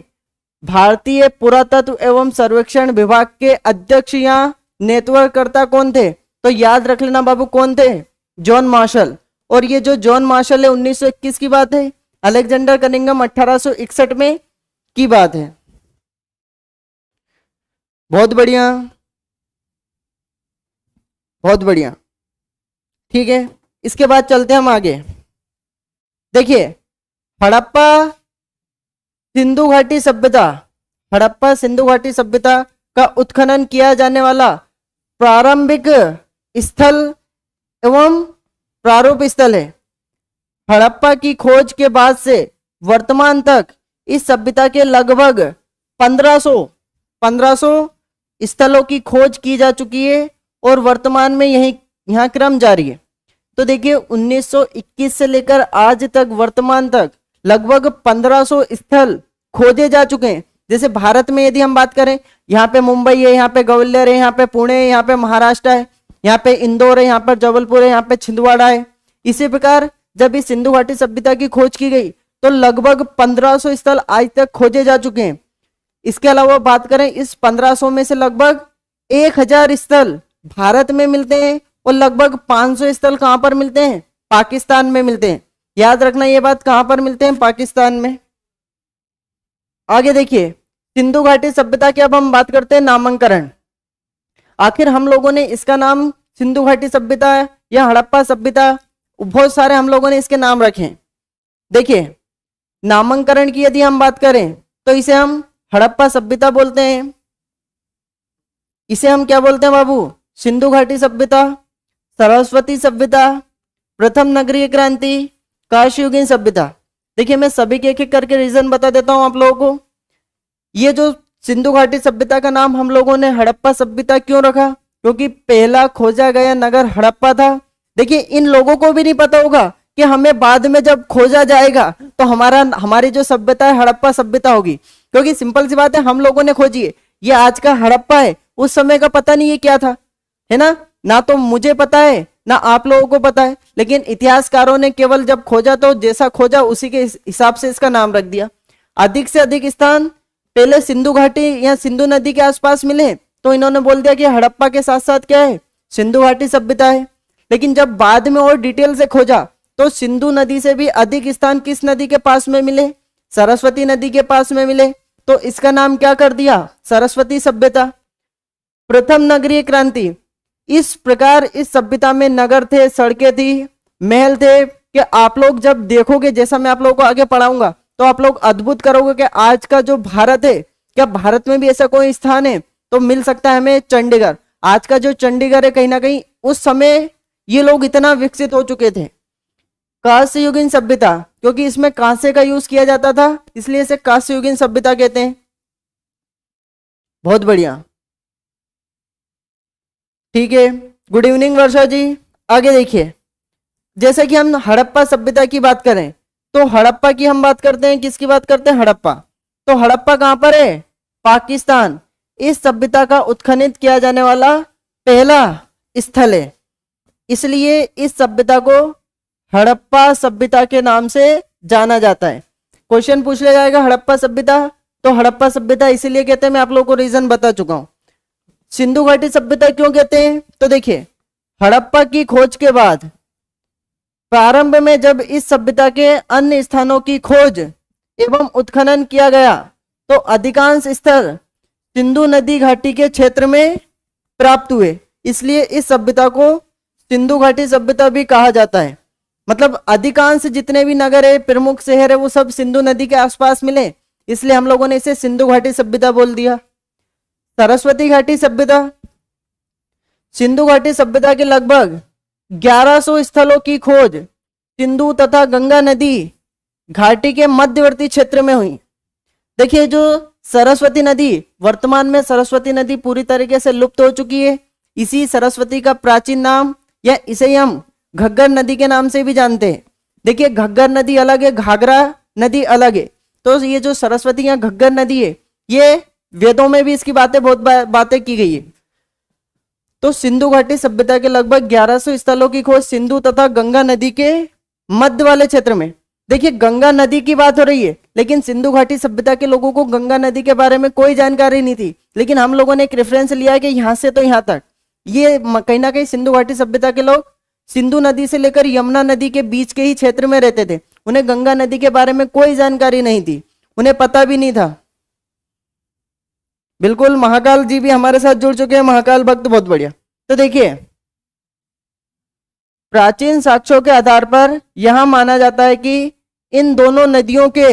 भारतीय पुरातत्व एवं सर्वेक्षण विभाग के अध्यक्ष या नेतृत्वकर्ता कौन थे? तो याद रख लेना बाबू, कौन थे? John Marshall. और ये जो जॉन मार्शल है 1921 की बात है, अलेक्जेंडर कनिंघम 1861 में की बात है। बहुत बढ़िया, बहुत बढ़िया। ठीक है, इसके बाद चलते हैं हम आगे। देखिए हड़प्पा सिंधु घाटी सभ्यता, हड़प्पा सिंधु घाटी सभ्यता का उत्खनन किया जाने वाला प्रारंभिक स्थल एवं प्रारूप स्थल है। हड़प्पा की खोज के बाद से वर्तमान तक इस सभ्यता के लगभग 1500 स्थलों की खोज की जा चुकी है और वर्तमान में यहाँ क्रम जारी है। तो देखिए 1921 से लेकर आज तक वर्तमान तक लगभग 1500 स्थल खोजे जा चुके हैं। जैसे भारत में यदि हम बात करें, यहाँ पे मुंबई है, यहाँ पे ग्वालियर है, यहाँ पे पुणे है, यहाँ पे महाराष्ट्र है, यहाँ पे इंदौर है, यहाँ पर जबलपुर है, यहाँ पे छिंदवाड़ा है। इसी प्रकार जब इस सिंधु घाटी सभ्यता की खोज की गई तो लगभग 1500 स्थल आज तक खोजे जा चुके हैं। इसके अलावा बात करें, इस 1500 में से लगभग 1000 स्थल भारत में मिलते हैं और लगभग 500 स्थल कहां पर मिलते हैं? पाकिस्तान में मिलते हैं। याद रखना ये बात, कहां पर मिलते हैं? पाकिस्तान में। आगे देखिए सिंधु घाटी सभ्यता की अब हम बात करते हैं नामकरण। आखिर हम लोगों ने इसका नाम सिंधु घाटी सभ्यता या हड़प्पा सभ्यता, बहुत सारे हम लोगों ने इसके नाम रखे। देखिए नामकरण की यदि हम बात करें तो इसे हम हड़प्पा सभ्यता बोलते हैं। इसे हम क्या बोलते हैं बाबू? सिंधु घाटी सभ्यता, सरस्वती सभ्यता, प्रथम नगरीय क्रांति, कांस्ययुगीन सभ्यता। देखिए मैं सभी के एक एक करके रीजन बता देता हूं आप लोगों को। ये जो सिंधु घाटी सभ्यता का नाम हम लोगों ने हड़प्पा सभ्यता क्यों रखा? क्योंकि पहला खोजा गया नगर हड़प्पा था। देखिए इन लोगों को भी नहीं पता होगा कि हमें बाद में जब खोजा जाएगा तो हमारी जो सभ्यता है हड़प्पा सभ्यता होगी। क्योंकि सिंपल सी बात है, हम लोगों ने खोजी है, ये आज का हड़प्पा है, उस समय का पता नहीं ये क्या था, है ना तो मुझे पता है ना आप लोगों को पता है। लेकिन इतिहासकारों ने केवल जब खोजा तो जैसा खोजा उसी के हिसाब से इसका नाम रख दिया। अधिक से अधिक स्थान पहले सिंधु घाटी या सिंधु नदी के आसपास मिले तो इन्होंने बोल दिया कि हड़प्पा के साथ साथ क्या है? सिंधु घाटी सभ्यता है। लेकिन जब बाद में और डिटेल से खोजा तो सिंधु नदी से भी अधिक स्थान किस नदी के पास में मिले? सरस्वती नदी के पास में मिले। तो इसका नाम क्या कर दिया? सरस्वती सभ्यता। प्रथम नगरीय क्रांति, इस प्रकार इस सभ्यता में नगर थे, सड़कें थी, महल थे कि आप लोग जब देखोगे, जैसा मैं आप लोगों को आगे पढ़ाऊंगा, तो आप लोग अद्भुत करोगे कि आज का जो भारत है, क्या भारत में भी ऐसा कोई स्थान है? तो मिल सकता है हमें चंडीगढ़। आज का जो चंडीगढ़ है कहीं ना कहीं उस समय ये लोग इतना विकसित हो चुके थे। कांस्ययुगीन सभ्यता, क्योंकि इसमें कांसे का यूज किया जाता था इसलिए इसे कांस्ययुगीन सभ्यता कहते हैं। बहुत बढ़िया, ठीक है। गुड इवनिंग वर्षा जी। आगे देखिए, जैसे कि हम हड़प्पा सभ्यता की बात करें तो हड़प्पा की हम बात करते हैं, किसकी बात करते हैं? हड़प्पा। तो हड़प्पा कहां पर है? पाकिस्तान। इस सभ्यता का उत्खनन किया जाने वाला पहला स्थल है, इसलिए इस सभ्यता को हड़प्पा सभ्यता के नाम से जाना जाता है। क्वेश्चन पूछ लिया जाएगा हड़प्पा सभ्यता, तो हड़प्पा सभ्यता इसीलिए कहते हैं, मैं आप लोगों को रीजन बता चुका हूं। सिंधु घाटी सभ्यता क्यों कहते हैं? तो देखिए हड़प्पा की खोज के बाद प्रारंभ में जब इस सभ्यता के अन्य स्थानों की खोज एवं उत्खनन किया गया तो अधिकांश स्थल सिंधु नदी घाटी के क्षेत्र में प्राप्त हुए, इसलिए इस सभ्यता को सिंधु घाटी सभ्यता भी कहा जाता है। मतलब अधिकांश जितने भी नगर है, प्रमुख शहर है, वो सब सिंधु नदी के आसपास मिले, इसलिए हम लोगों ने इसे सिंधु घाटी सभ्यता बोल दिया। सरस्वती घाटी सभ्यता, सिंधु घाटी सभ्यता के लगभग 1100 स्थलों की खोज सिंधु तथा गंगा नदी घाटी के मध्यवर्ती क्षेत्र में हुई। देखिए जो सरस्वती नदी, वर्तमान में सरस्वती नदी पूरी तरीके से लुप्त हो चुकी है। इसी सरस्वती का प्राचीन नाम या इसे हम घग्गर नदी के नाम से भी जानते हैं। देखिए घग्गर नदी अलग है, घाघरा नदी अलग है। तो ये जो सरस्वती या घग्गर नदी है, ये वेदों में भी इसकी बहुत बातें की गई है। तो सिंधु घाटी सभ्यता के लगभग 1100 स्थलों की खोज सिंधु तथा गंगा नदी के मध्य वाले क्षेत्र में। देखिए गंगा नदी की बात हो रही है, लेकिन सिंधु घाटी सभ्यता के लोगों को गंगा नदी के बारे में कोई जानकारी नहीं थी। लेकिन हम लोगों ने एक रेफरेंस लिया कि यहां से तो यहां तक, ये कहीं ना कहीं सिंधु घाटी सभ्यता के लोग सिंधु नदी से लेकर यमुना नदी के बीच के ही क्षेत्र में रहते थे। उन्हें गंगा नदी के बारे में कोई जानकारी नहीं थी, उन्हें पता भी नहीं था। बिल्कुल, महाकाल जी भी हमारे साथ जुड़ चुके हैं, महाकाल भक्त, बहुत बढ़िया। तो देखिए प्राचीन साक्ष्यों के आधार पर यह माना जाता है कि इन दोनों नदियों के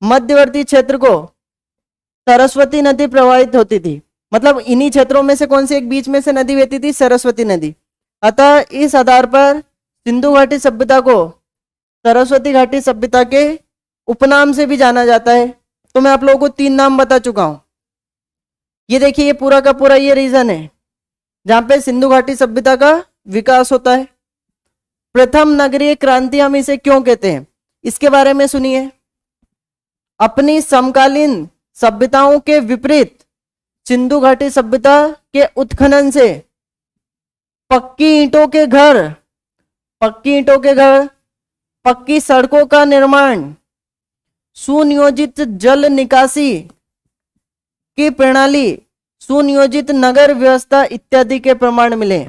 मध्यवर्ती क्षेत्र को सरस्वती नदी प्रवाहित होती थी। मतलब इन्हीं क्षेत्रों में से कौन सी एक बीच में से नदी बहती थी? सरस्वती नदी। अतः इस आधार पर सिंधु घाटी सभ्यता को सरस्वती घाटी सभ्यता के उपनाम से भी जाना जाता है। तो मैं आप लोगों को 3 नाम बता चुका हूं। ये देखिए, ये पूरा का पूरा ये रीजन है जहां पे सिंधु घाटी सभ्यता का विकास होता है। प्रथम नगरीय क्रांति हम इसे क्यों कहते हैं, इसके बारे में सुनिए। अपनी समकालीन सभ्यताओं के विपरीत सिंधु घाटी सभ्यता के उत्खनन से पक्की ईंटों के घर, पक्की सड़कों का निर्माण, सुनियोजित जल निकासी की प्रणाली, सुनियोजित नगर व्यवस्था इत्यादि के प्रमाण मिले।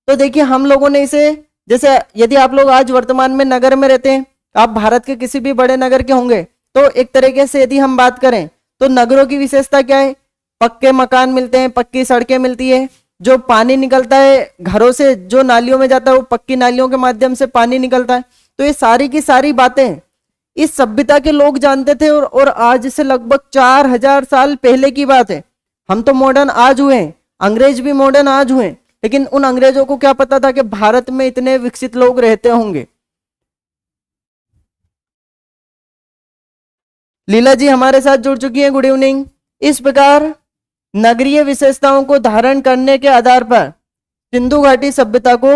तो देखिए, हम लोगों ने इसे, जैसे यदि आप लोग आज वर्तमान में नगर में रहते हैं, आप भारत के किसी भी बड़े नगर के होंगे, तो एक तरीके से यदि हम बात करें तो नगरों की विशेषता क्या है? पक्के मकान मिलते हैं, पक्की सड़कें मिलती है, जो पानी निकलता है घरों से, जो नालियों में जाता है वो पक्की नालियों के माध्यम से पानी निकलता है। तो ये सारी की सारी बातें इस सभ्यता के लोग जानते थे, और आज से लगभग 4000 साल पहले की बात है। हम तो मॉडर्न आज हुए हैं, अंग्रेज भी मॉडर्न आज हुए, लेकिन उन अंग्रेजों को क्या पता था कि भारत में इतने विकसित लोग रहते होंगे। लीला जी हमारे साथ जुड़ चुकी हैं, गुड इवनिंग। इस प्रकार नगरीय विशेषताओं को धारण करने के आधार पर सिंधु घाटी सभ्यता को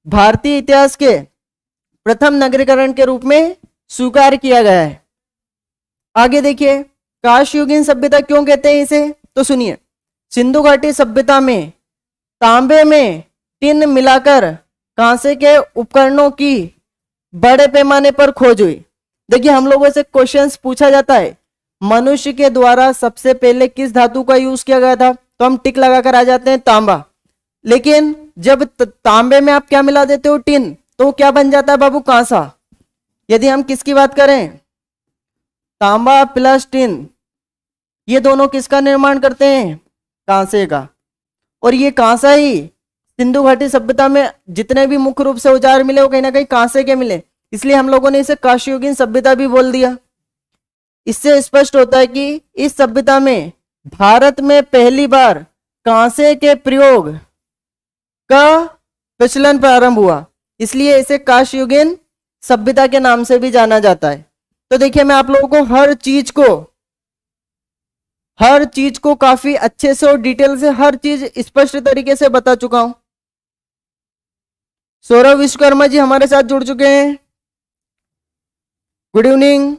भारतीय इतिहास के प्रथम नगरीकरण के रूप में स्वीकार किया गया है। आगे देखिए, काशयुगीन सभ्यता क्यों कहते हैं इसे, तो सुनिए। सिंधु घाटी सभ्यता में तांबे में टिन मिलाकर कांसे के उपकरणों की बड़े पैमाने पर खोज हुई। देखिए, हम लोगों से क्वेश्चंस पूछा जाता है, मनुष्य के द्वारा सबसे पहले किस धातु का यूज किया गया था, तो हम टिक लगाकर आ जाते हैं तांबा। लेकिन जब तांबे में आप क्या मिला देते हो? टिन, तो क्या बन जाता है बाबू? कांसा। यदि हम किसकी बात करें, तांबा प्लस टिन, ये दोनों किसका निर्माण करते हैं? कांसे का। और ये कांसा ही सिंधु घाटी सभ्यता में जितने भी मुख्य रूप से औजार मिले वो कहीं ना कहीं कांसे के मिले, इसलिए हम लोगों ने इसे काशयुगीन सभ्यता भी बोल दिया। इससे स्पष्ट होता है कि इस सभ्यता में भारत में पहली बार कांसे के प्रयोग का प्रचलन प्रारंभ हुआ, इसलिए इसे काशयुगीन सभ्यता के नाम से भी जाना जाता है। तो देखिए, मैं आप लोगों को हर चीज को काफी अच्छे से और डिटेल से हर चीज स्पष्ट तरीके से बता चुका हूं। सौरभ विश्वकर्मा जी हमारे साथ जुड़ चुके हैं, गुड इवनिंग।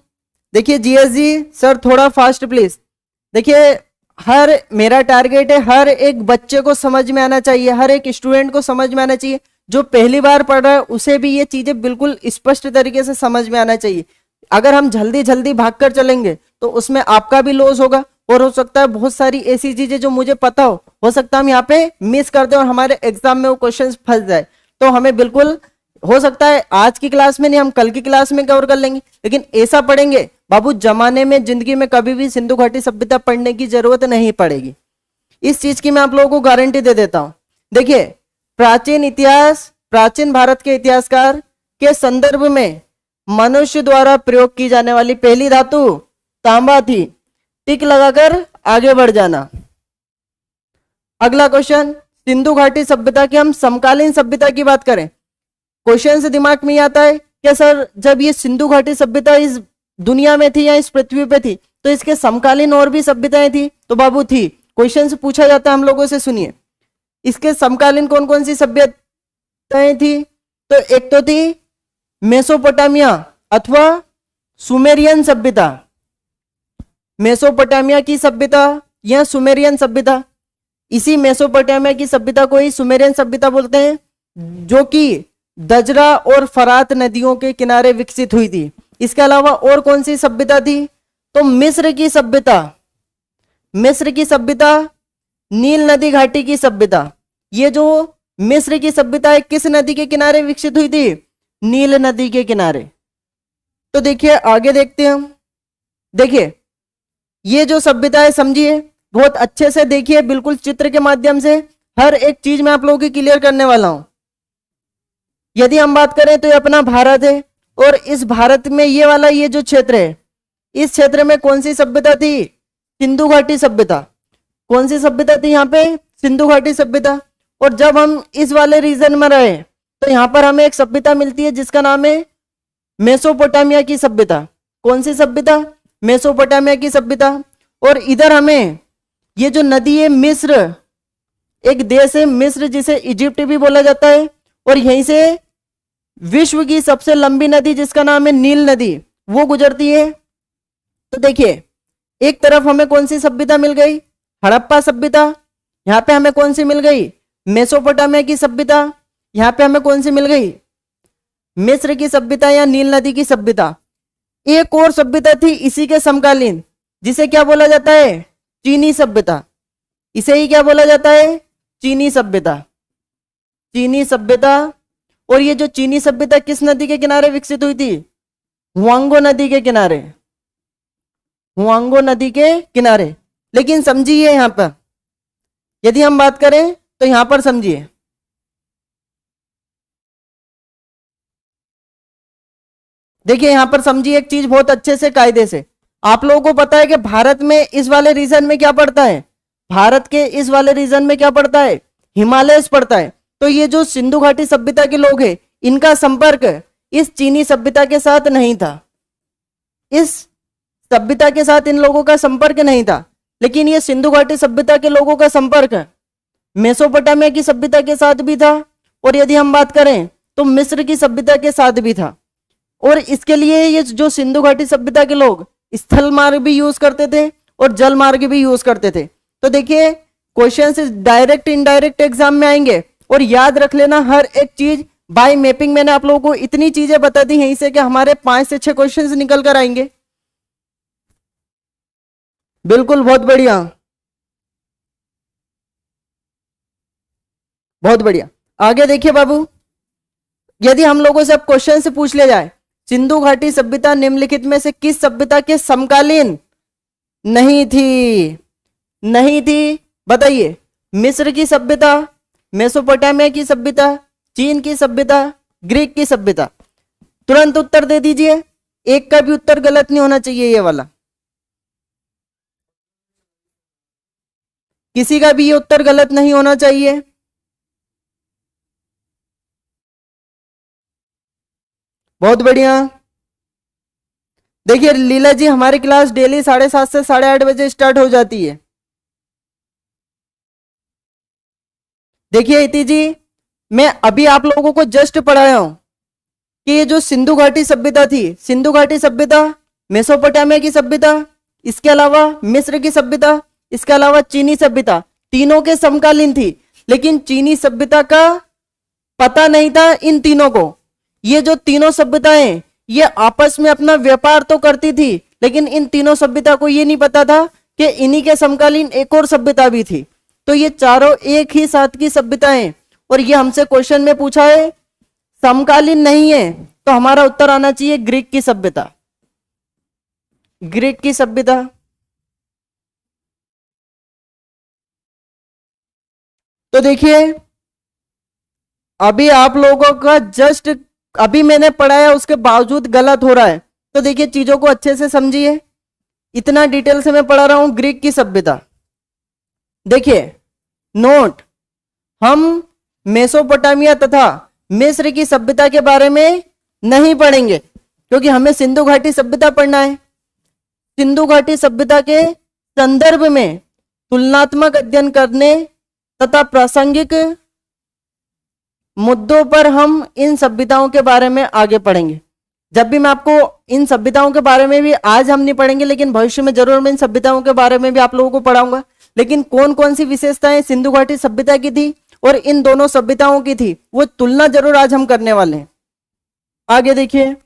देखिए जीएस जी सर थोड़ा फास्ट प्लीज। देखिए, मेरा टारगेट है हर एक बच्चे को समझ में आना चाहिए, हर एक स्टूडेंट को समझ में आना चाहिए। जो पहली बार पढ़ रहा है उसे भी ये चीजें बिल्कुल स्पष्ट तरीके से समझ में आना चाहिए। अगर हम जल्दी जल्दी भागकर चलेंगे तो उसमें आपका भी लॉस होगा, और हो सकता है बहुत सारी ऐसी चीजें जो मुझे पता हो सकता है हम यहाँ पे मिस कर दें और हमारे एग्जाम में वो क्वेश्चन फंस जाए। तो हमें बिल्कुल हो सकता है आज की क्लास में नहीं, हम कल की क्लास में कवर कर लेंगे, लेकिन ऐसा पढ़ेंगे बाबू जमाने में जिंदगी में कभी भी सिंधु घाटी सभ्यता पढ़ने की जरूरत नहीं पड़ेगी। इस चीज की मैं आप लोगों को गारंटी दे देता हूं। देखिए, प्राचीन भारत के इतिहासकार के संदर्भ में मनुष्य द्वारा प्रयोग की जाने वाली पहली धातु तांबा थी। टिक लगाकर आगे बढ़ जाना। अगला क्वेश्चन, सिंधु घाटी सभ्यता की हम समकालीन सभ्यता की बात करें, क्वेश्चन से दिमाग में आता है क्या सर जब ये सिंधु घाटी सभ्यता इस दुनिया में थी या इस पृथ्वी पे थी तो इसके समकालीन और भी सभ्यताएं थी? तो बाबू थी। क्वेश्चन से पूछा जाता है हम लोगों से, सुनिए इसके समकालीन कौन कौन सी सभ्यताएं थी? तो एक तो थी मेसोपोटामिया अथवा सुमेरियन सभ्यता, मेसोपोटामिया की सभ्यता या सुमेरियन सभ्यता। इसी मेसोपोटामिया की सभ्यता को ही सुमेरियन सभ्यता बोलते हैं, जो कि दजरा और फरात नदियों के किनारे विकसित हुई थी। इसके अलावा और कौन सी सभ्यता थी? तो मिस्र की सभ्यता, नील नदी घाटी की सभ्यता। ये जो मिस्र की सभ्यता है किस नदी के किनारे विकसित हुई थी? नील नदी के किनारे। तो देखिए आगे देखते हैं हम। देखिए ये जो सभ्यता है समझिए, बहुत अच्छे से देखिए, बिल्कुल चित्र के माध्यम से हर एक चीज मैं आप लोगों की क्लियर करने वाला हूं। यदि हम बात करें तो ये अपना भारत है, और इस भारत में ये वाला ये जो क्षेत्र है, इस क्षेत्र में कौन सी सभ्यता थी? सिंधु घाटी सभ्यता। कौन सी सभ्यता थी यहाँ पे? सिंधु घाटी सभ्यता। और जब हम इस वाले रीजन में रहे तो यहाँ पर हमें एक सभ्यता मिलती है जिसका नाम है मेसोपोटामिया की सभ्यता। कौन सी सभ्यता? मेसोपोटामिया की सभ्यता। और इधर हमें ये जो नदी है मिस्र, एक देश है मिस्र जिसे इजिप्ट भी बोला जाता है, और यहीं से विश्व की सबसे लंबी नदी जिसका नाम है नील नदी वो गुजरती है। तो देखिए, एक तरफ हमें कौन सी सभ्यता मिल गई? हड़प्पा सभ्यता। यहाँ पे हमें कौन सी मिल गई? मेसोपोटामिया की सभ्यता। यहाँ पे हमें कौन सी मिल गई? मिस्र की सभ्यता या नील नदी की सभ्यता। एक और सभ्यता थी इसी के समकालीन, जिसे क्या बोला जाता है? चीनी सभ्यता। इसे ही क्या बोला जाता है? चीनी सभ्यता। चीनी सभ्यता। और ये जो चीनी सभ्यता किस नदी के किनारे विकसित हुई थी? हुआंगो नदी के किनारे। हुआंगो नदी के किनारे। लेकिन समझिए, यहां पर यदि हम बात करें तो यहां पर समझिए, देखिए यहां पर समझिए एक चीज बहुत अच्छे से कायदे से। आप लोगों को पता है कि भारत में इस वाले रीजन में क्या पड़ता है? भारत के इस वाले रीजन में क्या पड़ता है? हिमालय पड़ता है। तो ये जो सिंधु घाटी सभ्यता के लोग हैं, इनका संपर्क इस चीनी सभ्यता के साथ नहीं था। इस सभ्यता के साथ इन लोगों का संपर्क नहीं था। लेकिन ये सिंधु घाटी सभ्यता के लोगों का संपर्क मेसोपोटामिया की सभ्यता के साथ भी था, और यदि हम बात करें तो मिस्र की सभ्यता के साथ भी था। और इसके लिए ये जो सिंधु घाटी सभ्यता के लोग स्थल मार्ग भी यूज करते थे और जल मार्ग भी यूज करते थे। तो देखिए, क्वेश्चन डायरेक्ट इनडायरेक्ट एग्जाम में आएंगे, और याद रख लेना हर एक चीज बाय मैपिंग। मैंने आप लोगों को इतनी चीजें बता दी हैं इसे कि हमारे 5 से 6 क्वेश्चंस निकल कर आएंगे। बिल्कुल, बहुत बढ़िया, बहुत बढ़िया। आगे देखिए बाबू, यदि हम लोगों से अब क्वेश्चन से पूछ लिया जाए, सिंधु घाटी सभ्यता निम्नलिखित में से किस सभ्यता के समकालीन नहीं थी? नहीं थी, बताइए। मिस्र की सभ्यता, मेसोपोटामिया की सभ्यता, चीन की सभ्यता, ग्रीक की सभ्यता। तुरंत उत्तर दे दीजिए, एक का भी उत्तर गलत नहीं होना चाहिए। ये वाला किसी का भी ये उत्तर गलत नहीं होना चाहिए। बहुत बढ़िया। देखिए लीला जी, हमारी क्लास डेली 7:30 से 8:30 बजे स्टार्ट हो जाती है। देखिए इति जी, मैं अभी आप लोगों को जस्ट पढ़ाया हूं कि ये जो सिंधु घाटी सभ्यता थी, सिंधु घाटी सभ्यता, मेसोपोटामिया की सभ्यता, इसके अलावा मिस्र की सभ्यता, इसके अलावा चीनी सभ्यता, तीनों के समकालीन थी। लेकिन चीनी सभ्यता का पता नहीं था इन तीनों को। ये जो तीनों सभ्यताएं ये आपस में अपना व्यापार तो करती थी, लेकिन इन तीनों सभ्यता को ये नहीं पता था कि इन्हीं के समकालीन एक और सभ्यता भी थी। तो ये चारों एक ही साथ की सभ्यताएं, और ये हमसे क्वेश्चन में पूछा है समकालीन नहीं है, तो हमारा उत्तर आना चाहिए ग्रीक की सभ्यता। ग्रीक की सभ्यता। तो देखिए, अभी आप लोगों का जस्ट अभी मैंने पढ़ाया उसके बावजूद गलत हो रहा है। तो देखिए चीजों को अच्छे से समझिए, इतना डिटेल से मैं पढ़ा रहा हूं ग्रीक की सभ्यता। देखिए नोट, हम मेसोपोटामिया तथा मिस्र की सभ्यता के बारे में नहीं पढ़ेंगे, क्योंकि हमें सिंधु घाटी सभ्यता पढ़ना है। सिंधु घाटी सभ्यता के संदर्भ में तुलनात्मक अध्ययन करने तथा प्रासंगिक मुद्दों पर हम इन सभ्यताओं के बारे में आगे पढ़ेंगे। जब भी मैं आपको इन सभ्यताओं के बारे में भी, आज हम नहीं पढ़ेंगे लेकिन भविष्य में जरूर मैं इन सभ्यताओं के बारे में भी आप लोगों को पढ़ाऊंगा। लेकिन कौन कौन सी विशेषताएं सिंधु घाटी सभ्यता की थी और इन दोनों सभ्यताओं की थी, वो तुलना जरूर आज हम करने वाले हैं। आगे देखिए,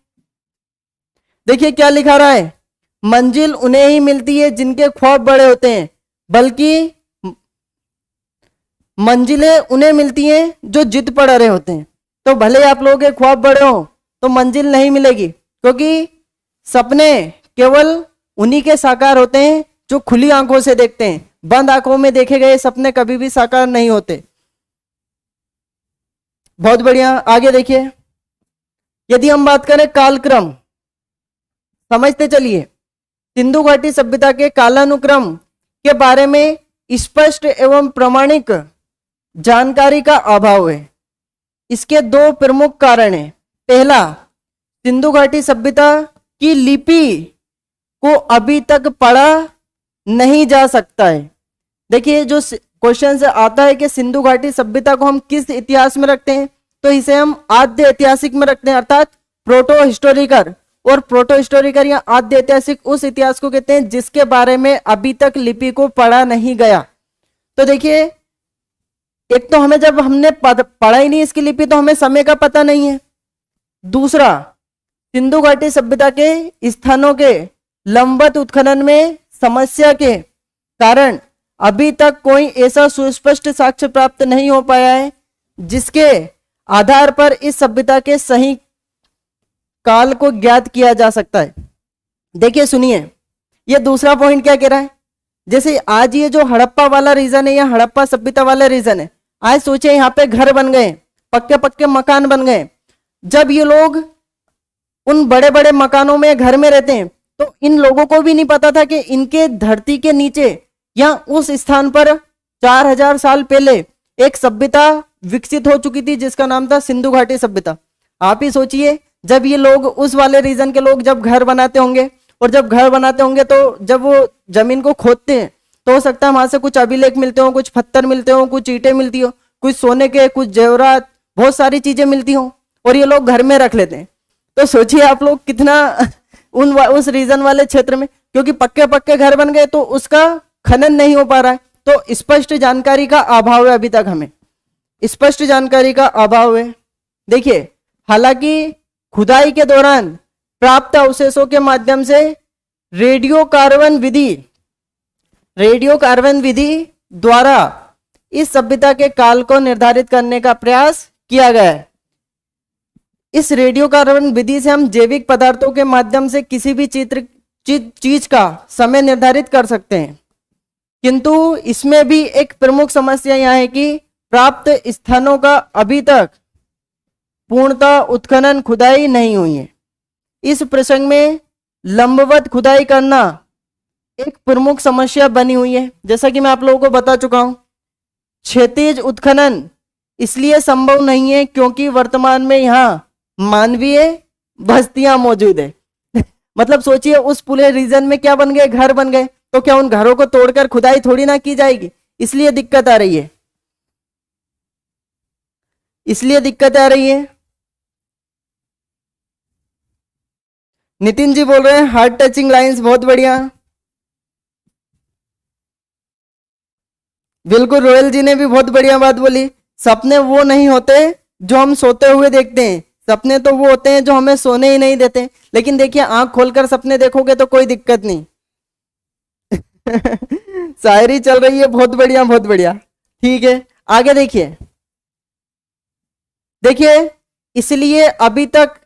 देखिए क्या लिखा रहा है, मंजिल उन्हें ही मिलती है जिनके ख्वाब बड़े होते हैं, बल्कि मंजिलें उन्हें मिलती हैं जो जिद पर अड़े होते हैं। तो भले आप लोगों के ख्वाब बड़े हो तो मंजिल नहीं मिलेगी, क्योंकि सपने केवल उन्हीं के साकार होते हैं जो खुली आंखों से देखते हैं। बंद आंखों में देखे गए सपने कभी भी साकार नहीं होते। बहुत बढ़िया। आगे देखिए, यदि हम बात करें कालक्रम, समझते चलिए, सिंधु घाटी सभ्यता के कालानुक्रम के बारे में स्पष्ट एवं प्रामाणिक जानकारी का अभाव है। इसके दो प्रमुख कारण हैं। पहला, सिंधु घाटी सभ्यता की लिपि को अभी तक पढ़ा नहीं जा सकता है। देखिए, जो क्वेश्चन से आता है कि सिंधु घाटी सभ्यता को हम किस इतिहास में रखते हैं, तो इसे हम आद्य ऐतिहासिक में रखते हैं, अर्थात प्रोटो हिस्टोरिकल। और प्रोटो हिस्टोरिकल या आद्य ऐतिहासिक उस इतिहास को कहते हैं जिसके बारे में अभी तक लिपि को पढ़ा नहीं गया। तो देखिए, एक तो हमें जब हमने पढ़ा ही नहीं इसकी लिपि, तो हमें समय का पता नहीं है। दूसरा, सिंधु घाटी सभ्यता के स्थानों के लंबवत उत्खनन में समस्या के कारण अभी तक कोई ऐसा सुस्पष्ट साक्ष्य प्राप्त नहीं हो पाया है जिसके आधार पर इस सभ्यता के सही काल को ज्ञात किया जा सकता है। देखिए सुनिए, ये दूसरा पॉइंट क्या कह रहा है। जैसे आज ये जो हड़प्पा वाला रीजन है या हड़प्पा सभ्यता वाला रीजन है, आज सोचिए यहाँ पे घर बन गए, पक्के पक्के मकान बन गए। जब ये लोग उन बड़े बड़े मकानों में घर में रहते हैं, तो इन लोगों को भी नहीं पता था कि इनके धरती के नीचे या उस स्थान पर 4000 साल पहले एक सभ्यता विकसित हो चुकी थी जिसका नाम था सिंधु घाटी सभ्यता। आप ही सोचिए, जब ये लोग उस वाले रीजन के लोग जब घर बनाते होंगे, और जब घर बनाते होंगे तो जब वो जमीन को खोदते हैं तो हो सकता है वहां से कुछ अभिलेख मिलते हो, कुछ पत्थर मिलते हो, कुछ ईंटें मिलती हो, कुछ सोने के, कुछ जेवरात, बहुत सारी चीजें मिलती हो, और ये लोग घर में रख लेते हैं। तो सोचिए आप लोग कितना उस रीजन वाले क्षेत्र में, क्योंकि पक्के पक्के घर बन गए तो उसका खनन नहीं हो पा रहा है, तो स्पष्ट जानकारी का अभाव है। अभी तक हमें स्पष्ट जानकारी का अभाव है। देखिए, हालांकि खुदाई के दौरान प्राप्त अवशेषों के माध्यम से रेडियो कार्बन विधि द्वारा इस सभ्यता के काल को निर्धारित करने का प्रयास किया गया है। इस रेडियो कार्बन विधि से हम जैविक पदार्थों के माध्यम से किसी भी चीज का समय निर्धारित कर सकते हैं, किंतु इसमें भी एक प्रमुख समस्या यह है कि प्राप्त स्थानों का अभी तक पूर्णतः उत्खनन खुदाई नहीं हुई है। इस प्रसंग में लंबवत खुदाई करना एक प्रमुख समस्या बनी हुई है। जैसा कि मैं आप लोगों को बता चुका हूं, क्षैतिज उत्खनन इसलिए संभव नहीं है क्योंकि वर्तमान में यहाँ मानवीय बस्तियां मौजूद है। मतलब सोचिए, उस पूरे रीजन में क्या बन गए, घर बन गए, तो क्या उन घरों को तोड़कर खुदाई थोड़ी ना की जाएगी, इसलिए दिक्कत आ रही है, इसलिए दिक्कत आ रही है। नितिन जी बोल रहे हैं हार्ट टचिंग लाइंस, बहुत बढ़िया। बिल्कुल, रोयल जी ने भी बहुत बढ़िया बात बोली। सपने वो नहीं होते जो हम सोते हुए देखते हैं, सपने तो वो होते हैं जो हमें सोने ही नहीं देते। लेकिन देखिए, आंख खोलकर सपने देखोगे तो कोई दिक्कत नहीं। शायरी चल रही है, बहुत बढ़िया बहुत बढ़िया। ठीक है, आगे देखिए। देखिए, इसलिए अभी तक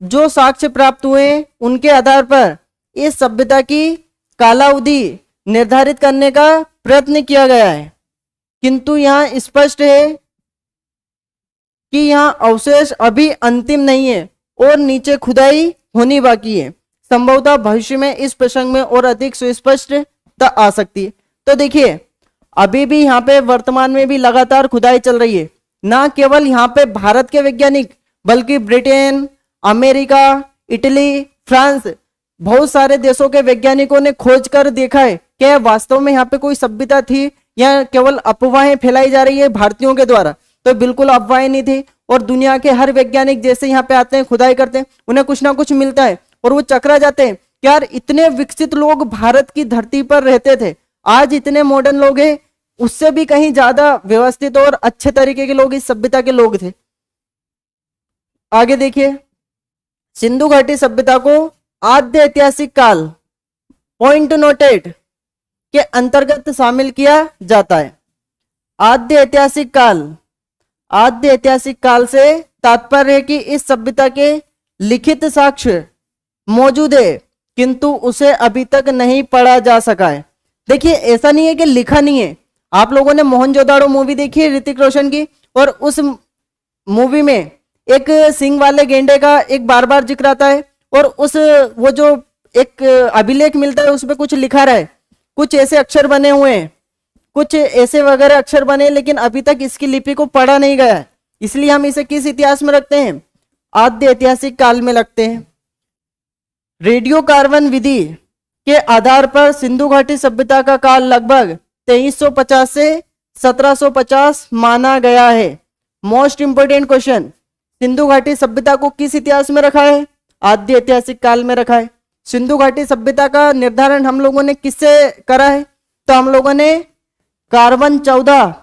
जो साक्ष्य प्राप्त हुए उनके आधार पर इस सभ्यता की कालावधि निर्धारित करने का प्रयत्न किया गया है, किंतु यहां स्पष्ट है कि यहां अवशेष अभी अंतिम नहीं है और नीचे खुदाई होनी बाकी है। संभवतः भविष्य में इस प्रसंग में और अधिक सुस्पष्टता आ सकती है। तो देखिए, अभी भी यहाँ पे वर्तमान में भी लगातार खुदाई चल रही है। ना केवल यहाँ पे भारत के वैज्ञानिक, बल्कि ब्रिटेन, अमेरिका, इटली, फ्रांस, बहुत सारे देशों के वैज्ञानिकों ने खोज कर देखा है कि वास्तव में यहाँ पे कोई सभ्यता थी या केवल अफवाहें फैलाई जा रही है भारतीयों के द्वारा। तो बिल्कुल अफवाहें नहीं थी, और दुनिया के हर वैज्ञानिक जैसे यहाँ पे आते हैं, खुदाई करते हैं, उन्हें कुछ ना कुछ मिलता है और वो चकरा जाते हैं कि यार इतने विकसित लोग भारत की धरती पर रहते थे, आज इतने मॉडर्न लोग हैं, उससे भी कहीं ज्यादा व्यवस्थित और अच्छे तरीके के लोग इस सभ्यता के लोग थे। आगे देखिए, सिंधु घाटी सभ्यता को आद्य ऐतिहासिक काल पॉइंट नोटेड के अंतर्गत शामिल किया जाता है। आद्य ऐतिहासिक काल से तात्पर्य है कि इस सभ्यता के लिखित साक्ष्य मौजूद है, किंतु उसे अभी तक नहीं पढ़ा जा सका है। देखिए, ऐसा नहीं है कि लिखा नहीं है। आप लोगों ने मोहनजोदाड़ो मूवी देखी है ऋतिक रोशन की, और उस मूवी में एक सिंग वाले गेंडे का एक बार बार जिक्र आता है, और उस वो जो एक अभिलेख मिलता है उसमें कुछ लिखा रहा है, कुछ ऐसे अक्षर बने हुए हैं, कुछ ऐसे वगैरह अक्षर बने, लेकिन अभी तक इसकी लिपि को पढ़ा नहीं गया है। इसलिए हम इसे किस इतिहास में रखते हैं? आद्य ऐतिहासिक काल में रखते हैं। रेडियो कार्बन विधि के आधार पर सिंधु घाटी सभ्यता का काल लगभग 2350 से 1750 माना गया है। मोस्ट इंपोर्टेंट क्वेश्चन, सिंधु घाटी सभ्यता को किस इतिहास में रखा है? आद्य ऐतिहासिक काल में रखा है। सिंधु घाटी सभ्यता का निर्धारण हम लोगों ने किससे करा है? तो हम लोगों ने कार्बन 14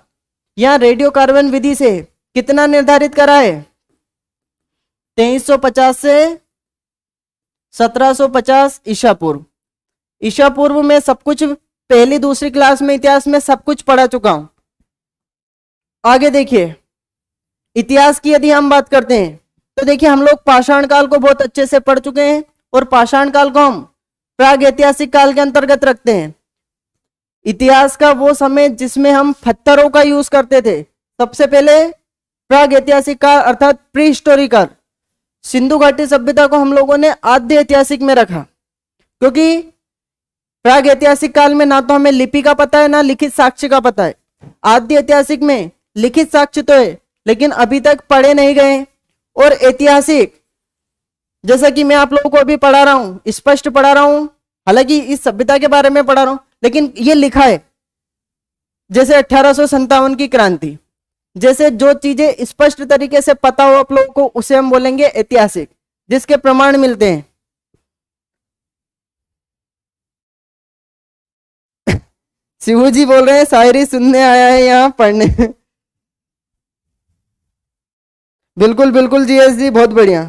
या रेडियो कार्बन विधि से कितना निर्धारित करा है? 2350 से 1750 ईसा पूर्व। ईसा पूर्व में सब कुछ पहली दूसरी क्लास में इतिहास में सब कुछ पढ़ा चुका हूं। आगे देखिए, इतिहास की यदि हम बात करते हैं तो देखिए हम लोग पाषाण काल को बहुत अच्छे से पढ़ चुके हैं, और पाषाण काल को हम प्राग ऐतिहासिक काल के अंतर्गत रखते हैं। इतिहास का वो समय जिसमें हम पत्थरों का यूज करते थे। सबसे पहले प्राग ऐतिहासिक काल अर्थात प्री हिस्टोरिकल। सिंधु घाटी सभ्यता को हम लोगों ने आद्य ऐतिहासिक में रखा, क्योंकि प्राग ऐतिहासिक काल में ना तो हमें लिपि का पता है ना लिखित साक्ष्य का पता है। आद्य ऐतिहासिक में लिखित साक्ष्य तो है, लेकिन अभी तक पढ़े नहीं गए। और ऐतिहासिक, जैसा कि मैं आप लोगों को अभी पढ़ा रहा हूं, स्पष्ट पढ़ा रहा हूं, हालांकि इस सभ्यता के बारे में पढ़ा रहा हूं, लेकिन ये लिखा है। जैसे 1857 की क्रांति, जैसे जो चीजें स्पष्ट तरीके से पता हो आप लोगों को, उसे हम बोलेंगे ऐतिहासिक, जिसके प्रमाण मिलते हैं। शिवू जी बोल रहे हैं शायरी सुनने आया है यहाँ पढ़ने। बिल्कुल बिल्कुल जी, एस जी, बहुत बढ़िया।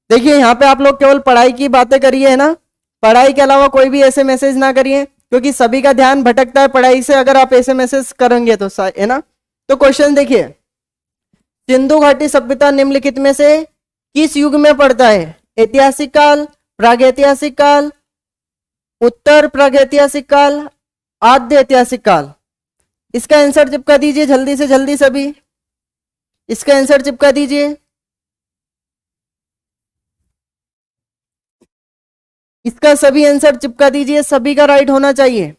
देखिए यहाँ पे आप लोग केवल पढ़ाई की बातें करिए, है ना, पढ़ाई के अलावा कोई भी ऐसे मैसेज ना करिए, क्योंकि सभी का ध्यान भटकता है पढ़ाई से अगर आप ऐसे मैसेज करेंगे तो, है ना। तो क्वेश्चन देखिए, सिंधु घाटी सभ्यता निम्नलिखित में से किस युग में पड़ता है? ऐतिहासिक काल, प्रागैतिहासिक काल, उत्तर प्रागैतिहासिक काल, आद्य ऐतिहासिक काल। इसका आंसर चिपका दीजिए जल्दी से जल्दी सभी, इसका आंसर चिपका दीजिए। इसका सभी आंसर चिपका दीजिए, सभी का राइट होना चाहिए।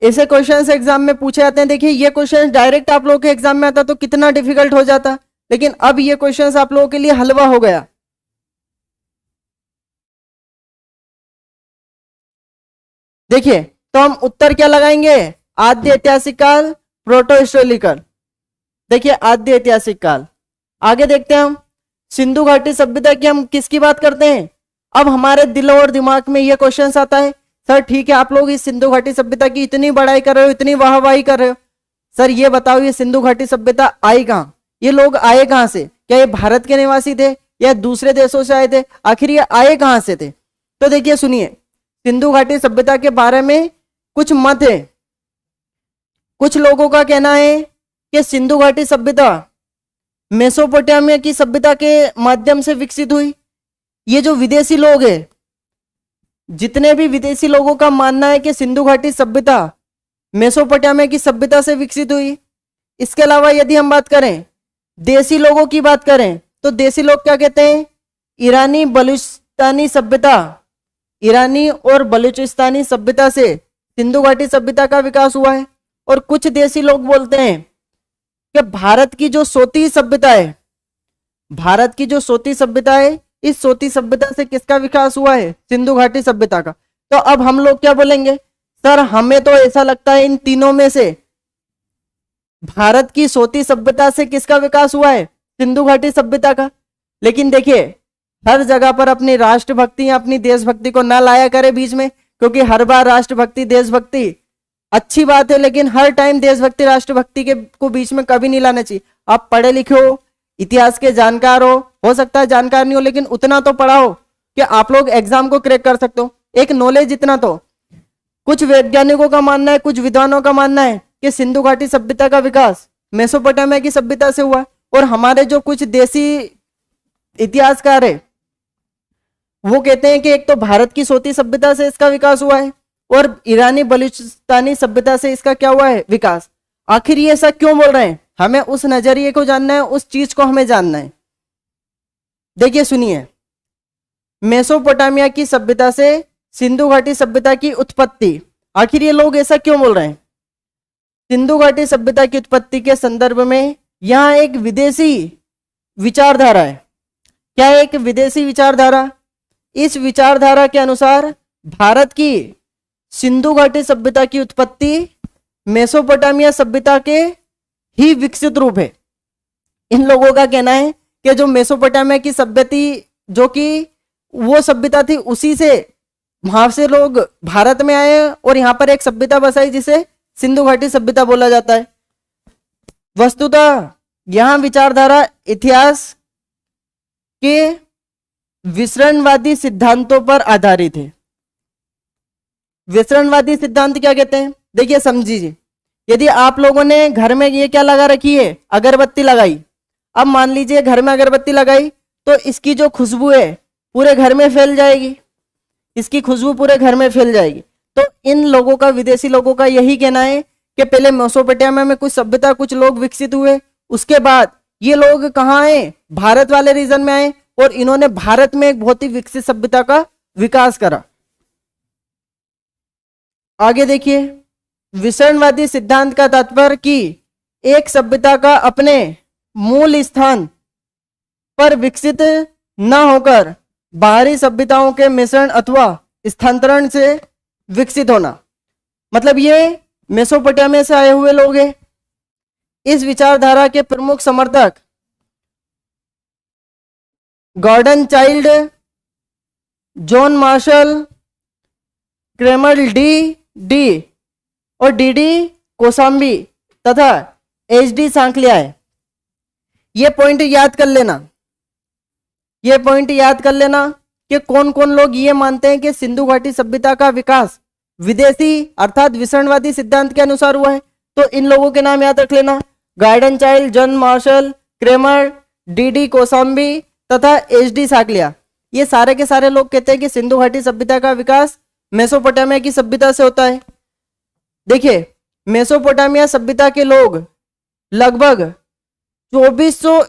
ऐसे क्वेश्चंस एग्जाम में पूछे जाते हैं। देखिए ये क्वेश्चन डायरेक्ट आप लोगों के एग्जाम में आता तो कितना डिफिकल्ट हो जाता, लेकिन अब ये क्वेश्चंस आप लोगों के लिए हलवा हो गया। देखिए तो हम उत्तर क्या लगाएंगे? आद्य ऐतिहासिक काल, प्रोटो हिस्टोरिकल। देखिए आद्य ऐतिहासिक काल। आगे देखते हैं हम सिंधु घाटी सभ्यता की हम किसकी बात करते हैं? अब हमारे दिल और दिमाग में यह क्वेश्चन आता है, सर ठीक है आप लोग इस सिंधु घाटी सभ्यता की इतनी बड़ाई कर रहे हो, इतनी वाहवाही कर रहे हो, सर ये बताओ ये सिंधु घाटी सभ्यता आई कहां? ये लोग आए कहां से? क्या ये भारत के निवासी थे या दूसरे देशों से आए थे? आखिर ये आए कहां से थे? तो देखिए सुनिए, सिंधु घाटी सभ्यता के बारे में कुछ मत है। कुछ लोगों का कहना है कि सिंधु घाटी सभ्यता मेसोपोटामिया की सभ्यता के माध्यम से विकसित हुई। ये जो विदेशी लोग हैं, जितने भी विदेशी लोगों का मानना है कि सिंधु घाटी सभ्यता मेसोपोटामिया की सभ्यता से विकसित हुई। इसके अलावा यदि हम बात करें देसी लोगों की बात करें तो देसी लोग क्या कहते हैं? ईरानी बलूचिस्तानी सभ्यता, ईरानी और बलूचिस्तानी सभ्यता से सिंधु घाटी सभ्यता का विकास हुआ है। और कुछ देसी लोग बोलते हैं कि भारत की जो सोती सभ्यता है, भारत की जो सोती सभ्यता है, इस सोती सभ्यता से किसका विकास हुआ है? सिंधु घाटी सभ्यता का। तो अब हम लोग क्या बोलेंगे? सर हमें तो ऐसा लगता है इन तीनों में से भारत की सोती सभ्यता से किसका विकास हुआ है? सिंधु घाटी सभ्यता का। लेकिन देखिए हर जगह पर अपनी राष्ट्रभक्ति या अपनी देशभक्ति को ना लाया करे बीच में, क्योंकि हर बार राष्ट्रभक्ति देशभक्ति अच्छी बात है, लेकिन हर टाइम देशभक्ति राष्ट्रभक्ति के को बीच में कभी नहीं लाना चाहिए। आप पढ़े लिखे हो, इतिहास के जानकार हो सकता है जानकार नहीं हो, लेकिन उतना तो पढ़ा हो कि आप लोग एग्जाम को क्रैक कर सकते हो। एक नॉलेज इतना तो। कुछ वैज्ञानिकों का मानना है, कुछ विद्वानों का मानना है कि सिंधु घाटी सभ्यता का विकास मेसोपोटामिया की सभ्यता से हुआ। और हमारे जो कुछ देसी इतिहासकार है वो कहते हैं कि एक तो भारत की सोती सभ्यता से इसका विकास हुआ है और ईरानी बलूचिस्तानी सभ्यता से इसका क्या हुआ है? विकास। आखिर ये ऐसा क्यों बोल रहे हैं? हमें उस नजरिए को जानना है, उस चीज को हमें जानना है। देखिए सुनिए, मेसोपोटामिया की सभ्यता से सिंधु घाटी सभ्यता की उत्पत्ति, आखिर ये लोग ऐसा क्यों बोल रहे हैं? सिंधु घाटी सभ्यता की उत्पत्ति के संदर्भ में यहां एक विदेशी विचारधारा है। क्या है? एक विदेशी विचारधारा। इस विचारधारा के अनुसार भारत की सिंधु घाटी सभ्यता की उत्पत्ति मेसोपोटामिया सभ्यता के ही विकसित रूप है। इन लोगों का कहना है कि जो मेसोपोटामिया की सभ्यता, जो कि वो सभ्यता थी, उसी से वहां से लोग भारत में आए और यहाँ पर एक सभ्यता बसाई जिसे सिंधु घाटी सभ्यता बोला जाता है। वस्तुतः यहां विचारधारा इतिहास के विसरणवादी सिद्धांतों पर आधारित है। विसरणवादी सिद्धांत क्या कहते हैं? देखिए समझिए, यदि आप लोगों ने घर में ये क्या लगा रखी है, अगरबत्ती लगाई। अब मान लीजिए घर में अगरबत्ती लगाई तो इसकी जो खुशबू है पूरे घर में फैल जाएगी, इसकी खुशबू पूरे घर में फैल जाएगी। तो इन लोगों का, विदेशी लोगों का यही कहना है कि पहले मेसोपोटामिया में कुछ सभ्यता, कुछ लोग विकसित हुए, उसके बाद ये लोग कहाँ आए? भारत वाले रीजन में आए और इन्होंने भारत में एक बहुत ही विकसित सभ्यता का विकास करा। आगे देखिए, विसरणवादी सिद्धांत का तात्पर्य कि एक सभ्यता का अपने मूल स्थान पर विकसित न होकर बाहरी सभ्यताओं के मिश्रण अथवा स्थानांतरण से विकसित होना। मतलब ये मेसोपोटामिया से आए हुए लोग हैं। इस विचारधारा के प्रमुख समर्थक Gordon Childe, John Marshall, Kramer D और डी कोसाम्बी तथा एच.डी. सांकलिया है। ये पॉइंट याद कर लेना, ये पॉइंट याद कर लेना कि कौन कौन लोग ये मानते हैं कि सिंधु घाटी सभ्यता का विकास विदेशी अर्थात विसरणवादी सिद्धांत के अनुसार हुआ है। तो इन लोगों के नाम याद रख लेना, Gordon Childe, John Marshall, Kramer, D Kosambi तथा एच.डी. सांकलिया। ये सारे के सारे लोग कहते हैं कि सिंधु घाटी सभ्यता का विकास मेसोपोटामिया की सभ्यता से होता है। देखिए, मेसोपोटामिया सभ्यता के लोग लगभग 2400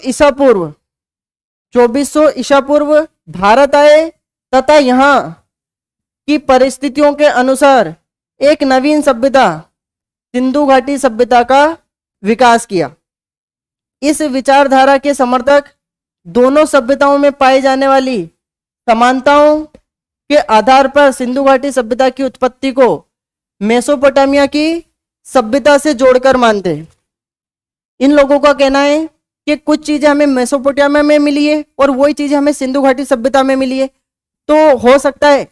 ईसा पूर्व भारत आए तथा यहाँ की परिस्थितियों के अनुसार एक नवीन सभ्यता सिंधु घाटी सभ्यता का विकास किया। इस विचारधारा के समर्थक दोनों सभ्यताओं में पाई जाने वाली समानताओं के आधार पर सिंधु घाटी सभ्यता की उत्पत्ति को मेसोपोटामिया की सभ्यता से जोड़कर मानते हैं। इन लोगों का कहना है कि कुछ चीजें हमें मेसोपोटामिया में मिली है और वही चीजें हमें सिंधु घाटी सभ्यता में मिली है। तो हो सकता है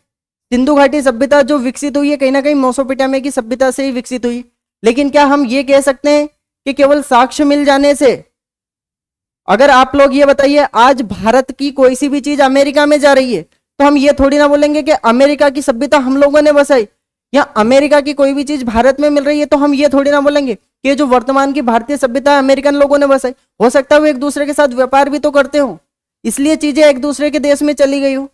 सिंधु घाटी सभ्यता जो विकसित हुई है कहीं ना कहीं मेसोपोटामिया की सभ्यता से ही विकसित हुई। लेकिन क्या हम ये कह सकते हैं कि केवल साक्ष्य मिल जाने से? अगर आप लोग ये बताइए, आज भारत की कोई सी भी चीज अमेरिका में जा रही है तो हम ये थोड़ी ना बोलेंगे कि अमेरिका की सभ्यता हम लोगों ने बसाई, या अमेरिका की कोई भी चीज भारत में मिल रही है तो हम ये थोड़ी ना बोलेंगे कि जो वर्तमान की भारतीय सभ्यता है अमेरिकन लोगों ने बसाई। हो सकता है वो एक दूसरे के साथ व्यापार भी तो करते हो, इसलिए चीजें एक दूसरे के देश में चली गई हो।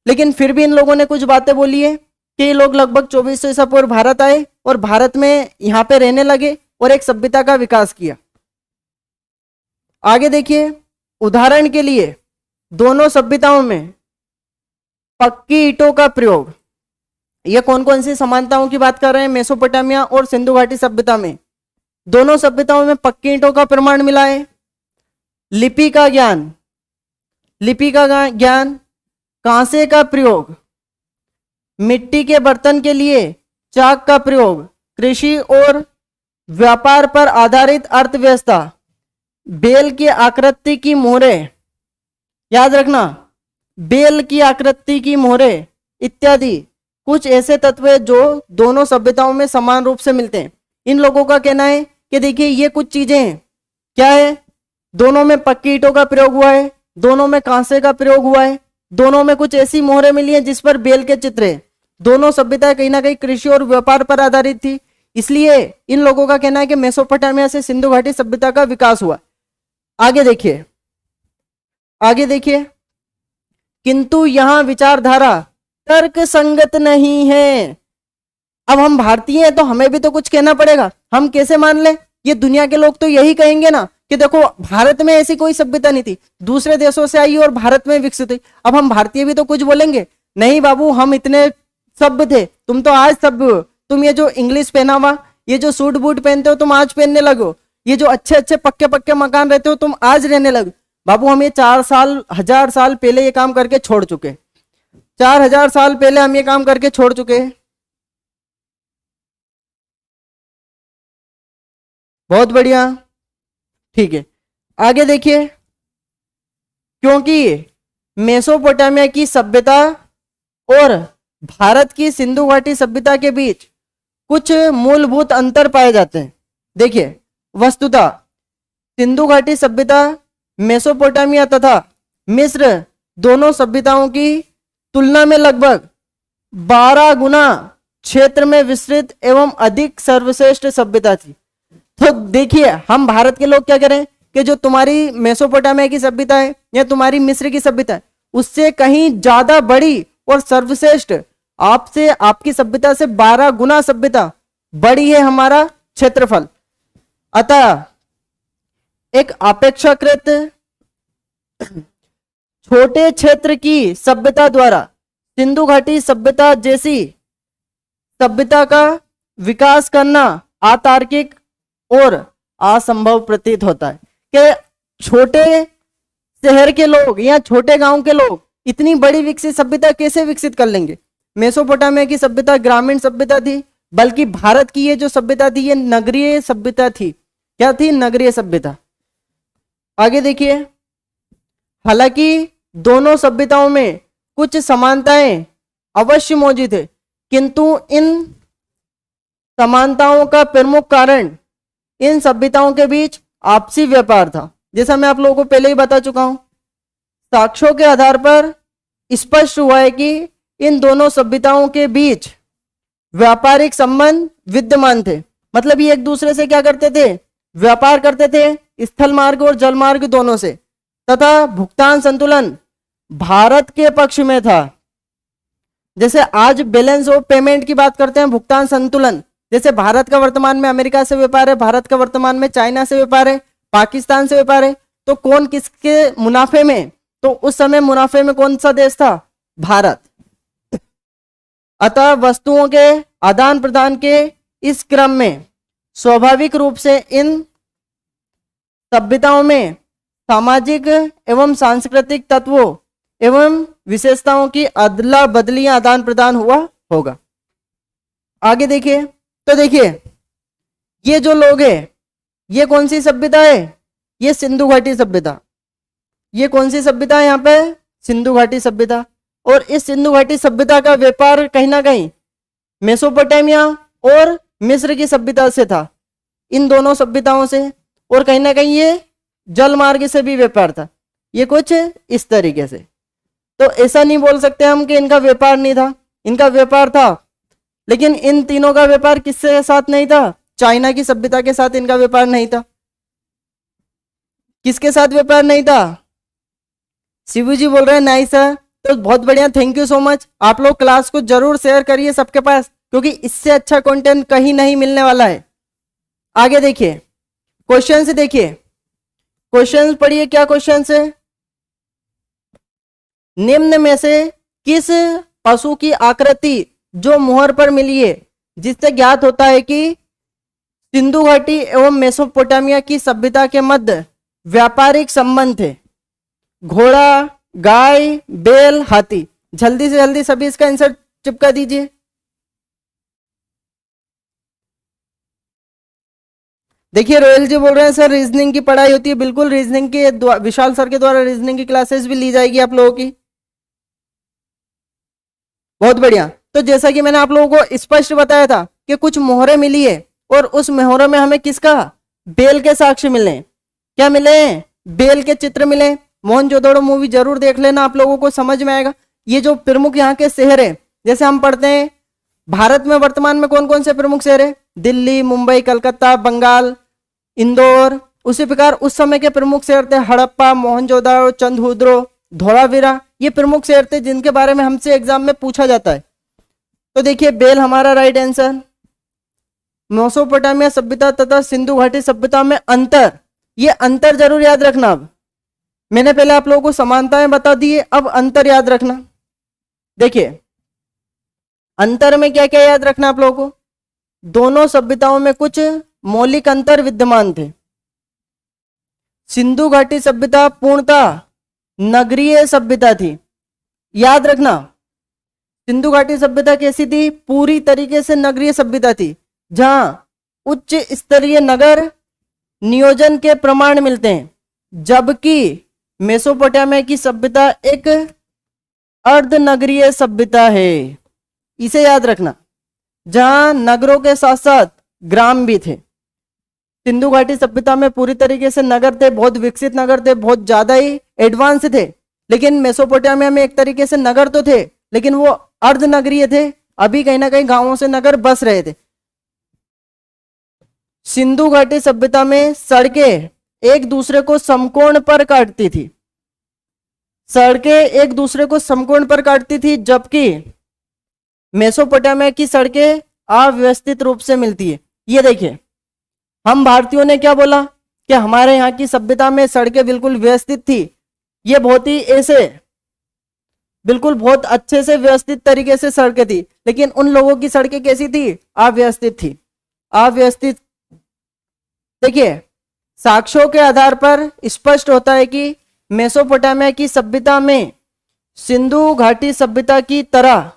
लेकिन फिर भी इन लोगों ने कुछ बातें बोली है कि ये लोग लगभग 2400 ईसा पूर्व भारत आए और भारत में यहाँ पे रहने लगे और एक सभ्यता का विकास किया। आगे देखिए, उदाहरण के लिए दोनों सभ्यताओं में पक्की ईंटों का प्रयोग। ये कौन कौन सी समानताओं की बात कर रहे हैं? मेसोपोटामिया और सिंधु घाटी सभ्यता में दोनों सभ्यताओं में पक्की ईंटों का प्रमाण मिला है। लिपि का ज्ञान, कांसे का प्रयोग, मिट्टी के बर्तन के लिए चाक का प्रयोग, कृषि और व्यापार पर आधारित अर्थव्यवस्था, बेल की आकृति की मोहरें, याद रखना बेल की आकृति की मोहरें इत्यादि कुछ ऐसे तत्व हैं जो दोनों सभ्यताओं में समान रूप से मिलते हैं। इन लोगों का कहना है कि देखिए ये कुछ चीजें हैं, क्या है? दोनों में पक्की ईंटों का प्रयोग हुआ है, दोनों में कांसे का प्रयोग हुआ है, दोनों में कुछ ऐसी मोहरें मिली हैं जिस पर बेल के चित्र हैं। दोनों सभ्यताएं कहीं ना कहीं कृषि और व्यापार पर आधारित थी, इसलिए इन लोगों का कहना है कि मेसोपोटामिया से सिंधु घाटी सभ्यता का विकास हुआ। आगे देखिए, किंतु यहां विचारधारा तर्क संगत नहीं है। अब हम भारतीय हैं तो हमें भी तो कुछ कहना पड़ेगा। हम कैसे मान लें ये दुनिया के लोग तो यही कहेंगे ना कि देखो भारत में ऐसी कोई सभ्यता नहीं थी, दूसरे देशों से आई और भारत में विकसित हुई। अब हम भारतीय भी तो कुछ बोलेंगे, नहीं बाबू हम इतने सभ्य थे, तुम तो आज सभ्य हो। तुम ये जो इंग्लिश पहनावा, ये जो सूट बूट पहनते हो तुम आज पहनने लगो, ये जो अच्छे अच्छे पक्के पक्के मकान रहते हो तुम आज रहने लगो। बाबू हम ये 4 साल 1000 साल पहले ये काम करके छोड़ चुके, 4000 साल पहले हम ये काम करके छोड़ चुके। बहुत बढ़िया, ठीक है आगे देखिए। क्योंकि मेसोपोटामिया की सभ्यता और भारत की सिंधु घाटी सभ्यता के बीच कुछ मूलभूत अंतर पाए जाते हैं। देखिए वस्तुतः सिंधु घाटी सभ्यता मेसोपोटामिया तथा मिस्र दोनों सभ्यताओं की तुलना में लगभग 12 गुना क्षेत्र में विस्तृत एवं अधिक सर्वश्रेष्ठ सभ्यता थी। तो देखिए हम भारत के लोग क्या करें कि जो तुम्हारी मेसोपोटामिया की सभ्यता है या तुम्हारी मिस्र की सभ्यता है उससे कहीं ज्यादा बड़ी और सर्वश्रेष्ठ, आपसे आपकी सभ्यता से 12 गुना सभ्यता बड़ी है हमारा क्षेत्रफल। अतः एक अपेक्षाकृत छोटे क्षेत्र की सभ्यता द्वारा सिंधु घाटी सभ्यता जैसी सभ्यता का विकास करना अतार्किक और असंभव प्रतीत होता है। कि छोटे शहर के लोग या छोटे गांव के लोग इतनी बड़ी विकसित सभ्यता कैसे विकसित कर लेंगे। मेसोपोटामिया की सभ्यता ग्रामीण सभ्यता थी, बल्कि भारत की ये जो सभ्यता थी ये नगरीय सभ्यता थी। क्या थी? नगरीय सभ्यता। आगे देखिए, हालांकि दोनों सभ्यताओं में कुछ समानताएं अवश्य मौजूद है, किंतु इन समानताओं का प्रमुख कारण इन सभ्यताओं के बीच आपसी व्यापार था। जैसा मैं आप लोगों को पहले ही बता चुका हूं, साक्ष्यों के आधार पर स्पष्ट हुआ है कि इन दोनों सभ्यताओं के बीच व्यापारिक संबंध विद्यमान थे। मतलब ये एक दूसरे से क्या करते थे? व्यापार करते थे, स्थल मार्ग और जल मार्ग दोनों से, तथा भुगतान संतुलन भारत के पक्ष में था। जैसे आज बैलेंस ऑफ पेमेंट की बात करते हैं, भुगतान संतुलन, जैसे भारत का वर्तमान में अमेरिका से व्यापार है, भारत का वर्तमान में चाइना से व्यापार है, पाकिस्तान से व्यापार है, तो कौन किसके मुनाफे में? तो उस समय मुनाफे में कौन सा देश था? भारत। अतः वस्तुओं के आदान प्रदान के इस क्रम में स्वाभाविक रूप से इन सभ्यताओं में सामाजिक एवं सांस्कृतिक तत्वों एवं विशेषताओं की अदला बदली आदान प्रदान हुआ होगा। आगे देखिए, तो देखिए ये जो लोग हैं ये कौन सी सभ्यता है? ये सिंधु घाटी सभ्यता। ये कौन सी सभ्यता है यहाँ पे? सिंधु घाटी सभ्यता। और इस सिंधु घाटी सभ्यता का व्यापार कहीं ना कहीं मेसोपोटामिया और मिस्र की सभ्यता से था, इन दोनों सभ्यताओं से, और कहीं ना कहीं ये जल मार्ग से भी व्यापार था। ये कुछ इस तरीके से। तो ऐसा नहीं बोल सकते हम कि इनका व्यापार नहीं था, इनका व्यापार था, लेकिन इन तीनों का व्यापार किसके साथ नहीं था? चाइना की सभ्यता के साथ इनका व्यापार नहीं था। किसके साथ व्यापार नहीं था? शिवू जी बोल रहे हैं नहीं सर। तो बहुत बढ़िया, थैंक यू सो मच। आप लोग क्लास को जरूर शेयर करिए सबके पास, क्योंकि इससे अच्छा कंटेंट कहीं नहीं मिलने वाला है। आगे देखिए, क्वेश्चन से देखिए, क्वेश्चन पढ़िए। क्या क्वेश्चन है? निम्न में से किस पशु की आकृति जो मोहर पर मिली है जिससे ज्ञात होता है कि सिंधु घाटी एवं मेसोपोटामिया की सभ्यता के मध्य व्यापारिक संबंध थे? घोड़ा, गाय, बैल, हाथी। जल्दी से जल्दी सभी इसका आंसर चिपका दीजिए। देखिए रोयल जी बोल रहे हैं सर रीजनिंग की पढ़ाई होती है। बिल्कुल, रीजनिंग के विशाल सर के द्वारा रीजनिंग की क्लासेस भी ली जाएगी आप लोगों की। बहुत बढ़िया। तो जैसा कि मैंने आप लोगों को स्पष्ट बताया था कि कुछ मोहरें मिली है, और उस मोहरों में हमें किसका? बेल के साक्ष्य मिले। क्या मिले? बेल के चित्र मिले। मोहनजोदड़ो मूवी जरूर देख लेना, आप लोगों को समझ में आएगा। ये जो प्रमुख यहाँ के शहर है, जैसे हम पढ़ते हैं भारत में वर्तमान में कौन कौन से प्रमुख शहर है? दिल्ली, मुंबई, कलकत्ता, बंगाल, इंदौर। उसी प्रकार उस समय के प्रमुख शहर थे हड़प्पा, मोहनजोदड़ो, चंद्रहुद्रो, धोलावीरा। ये प्रमुख शहर थे जिनके बारे में हमसे एग्जाम में पूछा जाता है। तो देखिए बेल हमारा राइट आंसर। मेसोपोटामिया सभ्यता तथा सिंधु घाटी सभ्यता में अंतर, ये अंतर जरूर याद रखना। अब मैंने पहले आप लोगों को समानताएं बता दी है, अब अंतर याद रखना। देखिए अंतर में क्या क्या याद रखना आप लोगों को, दोनों सभ्यताओं में कुछ मौलिक अंतर विद्यमान थे। सिंधु घाटी सभ्यता पूर्णतः नगरीय सभ्यता थी, याद रखना। सिंधु घाटी सभ्यता कैसी थी, पूरी तरीके से नगरीय सभ्यता थी, जहां उच्च स्तरीय नगर नियोजन के प्रमाण मिलते हैं, जबकि मेसोपोटामिया की सभ्यता एक अर्ध नगरीय सभ्यता है, इसे याद रखना, जहां नगरों के साथ साथ ग्राम भी थे। सिंधु घाटी सभ्यता में पूरी तरीके से नगर थे, बहुत विकसित नगर थे, बहुत ज्यादा ही एडवांस थे। लेकिन मेसोपोटामिया में एक तरीके से नगर तो थे, लेकिन वो अर्ध नगरीय थे, अभी कहीं ना कहीं गांवों से नगर बस रहे थे। सिंधु घाटी सभ्यता में सड़कें एक दूसरे को समकोण पर काटती थी, सड़कें एक दूसरे को समकोण पर काटती थी, जबकि मेसोपोटामिया की सड़कें अव्यवस्थित रूप से मिलती है। ये देखिए, हम भारतीयों ने क्या बोला कि हमारे यहाँ की सभ्यता में सड़कें बिल्कुल व्यवस्थित थी, ये बहुत ही ऐसे बिल्कुल बहुत अच्छे से व्यवस्थित तरीके से सड़कें थी, लेकिन उन लोगों की सड़कें कैसी थी, अव्यवस्थित थी, अव्यवस्थित। देखिए साक्ष्यों के आधार पर स्पष्ट होता है कि मेसोपोटामिया की सभ्यता में सिंधु घाटी सभ्यता की तरह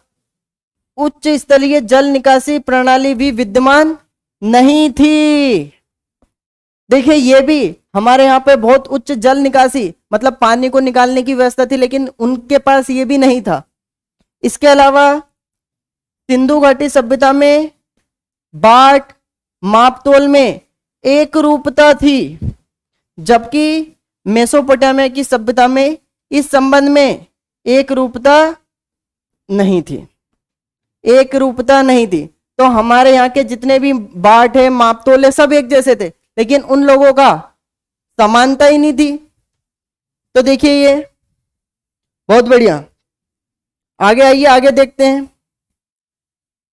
उच्च स्तरीय जल निकासी प्रणाली भी विद्यमान नहीं थी। देखिए ये भी हमारे यहाँ पे बहुत उच्च जल निकासी मतलब पानी को निकालने की व्यवस्था थी, लेकिन उनके पास ये भी नहीं था। इसके अलावा सिंधु घाटी सभ्यता में बाट मापतोल में एक रूपता थी, जबकि मेसोपोटामिया की सभ्यता में इस संबंध में एक रूपता नहीं थी, एक रूपता नहीं थी। तो हमारे यहाँ के जितने भी बाट है मापतोल है सब एक जैसे थे, लेकिन उन लोगों का समानता ही नहीं थी। तो देखिए ये बहुत बढ़िया, आगे आइए आगे देखते हैं।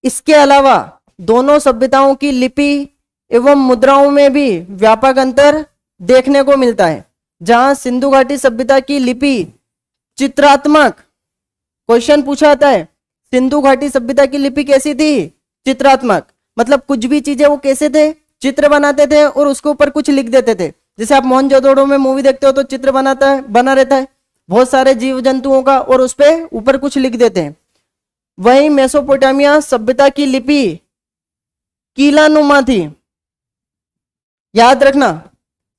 इसके अलावा दोनों सभ्यताओं की लिपि एवं मुद्राओं में भी व्यापक अंतर देखने को मिलता है। जहां सिंधु घाटी सभ्यता की लिपि चित्रात्मक, क्वेश्चन पूछा जाता है सिंधु घाटी सभ्यता की लिपि कैसी थी, चित्रात्मक, मतलब कुछ भी चीजें वो कैसे थे, चित्र बनाते थे और उसके ऊपर कुछ लिख देते थे। जैसे आप मोहनजोदड़ो में मूवी देखते हो तो चित्र बना रहता है बहुत सारे जीव जंतुओं का, और उस पर ऊपर कुछ लिख देते हैं। वहीं मेसोपोटामिया सभ्यता की लिपि कीलानुमा थी, याद रखना।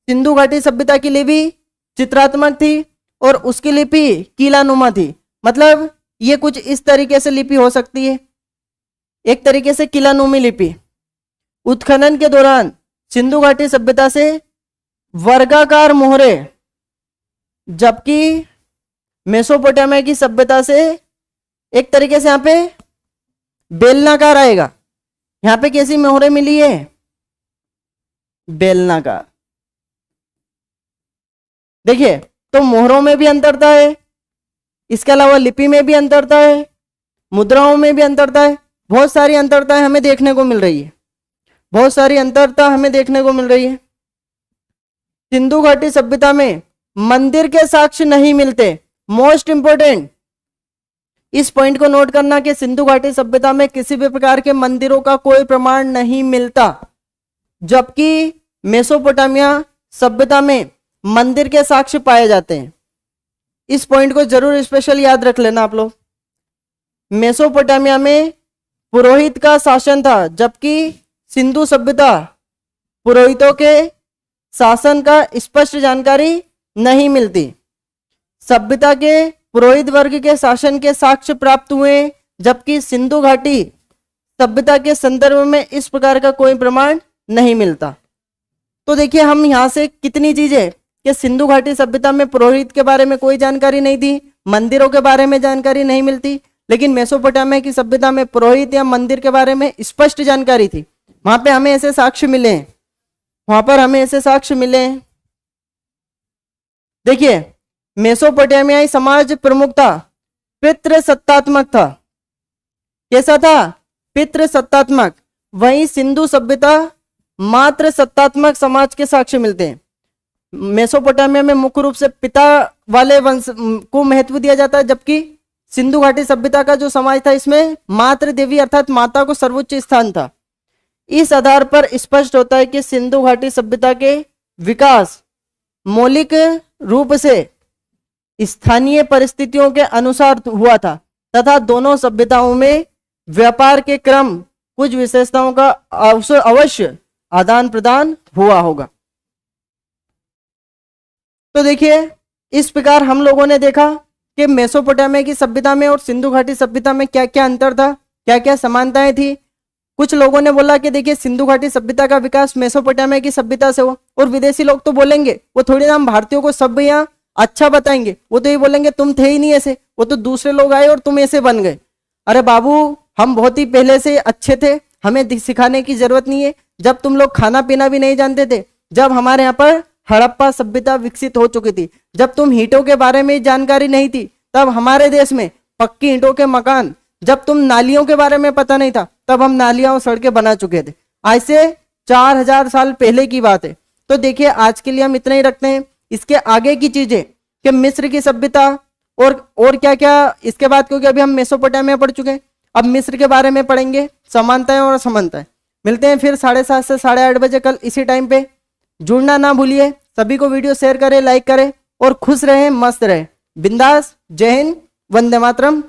सिंधु घाटी सभ्यता की लिपि चित्रात्मक थी और उसकी लिपि कीलानुमा थी, मतलब ये कुछ इस तरीके से लिपि हो सकती है, एक तरीके से कीलानुमी लिपि। उत्खनन के दौरान सिंधु घाटी सभ्यता से वर्गाकार मोहरे, जबकि मेसोपोटामिया की सभ्यता से एक तरीके से यहाँ पे बेलनाकार आएगा। यहाँ पे कैसी मोहरे मिली है, बेलनाकार। देखिए तो मोहरों में भी अंतरता है, इसके अलावा लिपि में भी अंतरता है, मुद्राओं में भी अंतरता है, बहुत सारी अंतरताएं हमें देखने को मिल रही है, बहुत सारी अंतरता हमें देखने को मिल रही है। सिंधु घाटी सभ्यता में मंदिर के साक्ष्य नहीं मिलते, मोस्ट इंपोर्टेंट इस पॉइंट को नोट करना कि सिंधु घाटी सभ्यता में किसी भी प्रकार के मंदिरों का कोई प्रमाण नहीं मिलता, जबकि मेसोपोटामिया सभ्यता में मंदिर के साक्ष्य पाए जाते हैं। इस पॉइंट को जरूर स्पेशल याद रख लेना आप लोग। मेसोपोटामिया में पुरोहित का शासन था, जबकि सिंधु सभ्यता पुरोहितों के शासन का स्पष्ट जानकारी नहीं मिलती। सभ्यता के पुरोहित वर्ग के शासन के साक्ष्य प्राप्त हुए, जबकि सिंधु घाटी सभ्यता के संदर्भ में इस प्रकार का कोई प्रमाण नहीं मिलता। तो देखिए हम यहाँ से कितनी चीजें कि सिंधु घाटी सभ्यता में पुरोहित के बारे में कोई जानकारी नहीं थी, मंदिरों के बारे में जानकारी नहीं मिलती, लेकिन मेसोपोटामिया की सभ्यता में पुरोहित या मंदिर के बारे में स्पष्ट जानकारी थी। वहां पे हमें ऐसे साक्ष्य मिले, वहां पर हमें ऐसे साक्ष्य मिले। देखिए मेसोपोटामियाई समाज प्रमुखता पितृ सत्तात्मक था। कैसा था, पितृ सत्तात्मक, वहीं सिंधु सभ्यता मात्र सत्तात्मक समाज के साक्ष्य मिलते हैं। मेसोपोटामिया में मुख्य रूप से पिता वाले वंश को महत्व दिया जाता है, जबकि सिंधु घाटी सभ्यता का जो समाज था इसमें मातृ देवी अर्थात माता को सर्वोच्च स्थान था। इस आधार पर स्पष्ट होता है कि सिंधु घाटी सभ्यता के विकास मौलिक रूप से स्थानीय परिस्थितियों के अनुसार हुआ था तथा दोनों सभ्यताओं में व्यापार के क्रम कुछ विशेषताओं का अवश्य आदान प्रदान हुआ होगा। तो देखिए इस प्रकार हम लोगों ने देखा कि मेसोपोटामिया की सभ्यता में और सिंधु घाटी सभ्यता में क्या क्या अंतर था, क्या क्या समानताएं थी। कुछ लोगों ने बोला कि देखिए सिंधु घाटी सभ्यता का विकास मेसोपोटामिया की सभ्यता से हो, और विदेशी लोग तो बोलेंगे, वो थोड़ी ना हम भारतीयों को सब यहाँ अच्छा बताएंगे, वो तो ये बोलेंगे तुम थे ही नहीं ऐसे, वो तो दूसरे लोग आए और तुम ऐसे बन गए। अरे बाबू हम बहुत ही पहले से अच्छे थे, हमें सिखाने की जरूरत नहीं है। जब तुम लोग खाना पीना भी नहीं जानते थे, जब हमारे यहाँ पर हड़प्पा सभ्यता विकसित हो चुकी थी, जब तुम ईंटों के बारे में जानकारी नहीं थी, तब हमारे देश में पक्की ईंटों के मकान, जब तुम नालियों के बारे में पता नहीं था, तब हम नालियां और सड़कें बना चुके थे। आज से 4000 साल पहले की बात है। तो देखिए आज के लिए हम इतना ही रखते हैं। इसके आगे की चीजें कि मिस्र की सभ्यता और क्या क्या इसके बाद, क्योंकि अभी हम मेसोपोटामिया पढ़ चुके हैं, अब मिस्र के बारे में पढ़ेंगे, समानताएं और असमानताएं। मिलते हैं फिर 7:30 से 8:30 बजे कल इसी टाइम पे। जुड़ना ना भूलिए। सभी को वीडियो शेयर करें, लाइक करें और खुश रहें, मस्त रहें, बिंदास। जय हिंद, वंदे मातरम।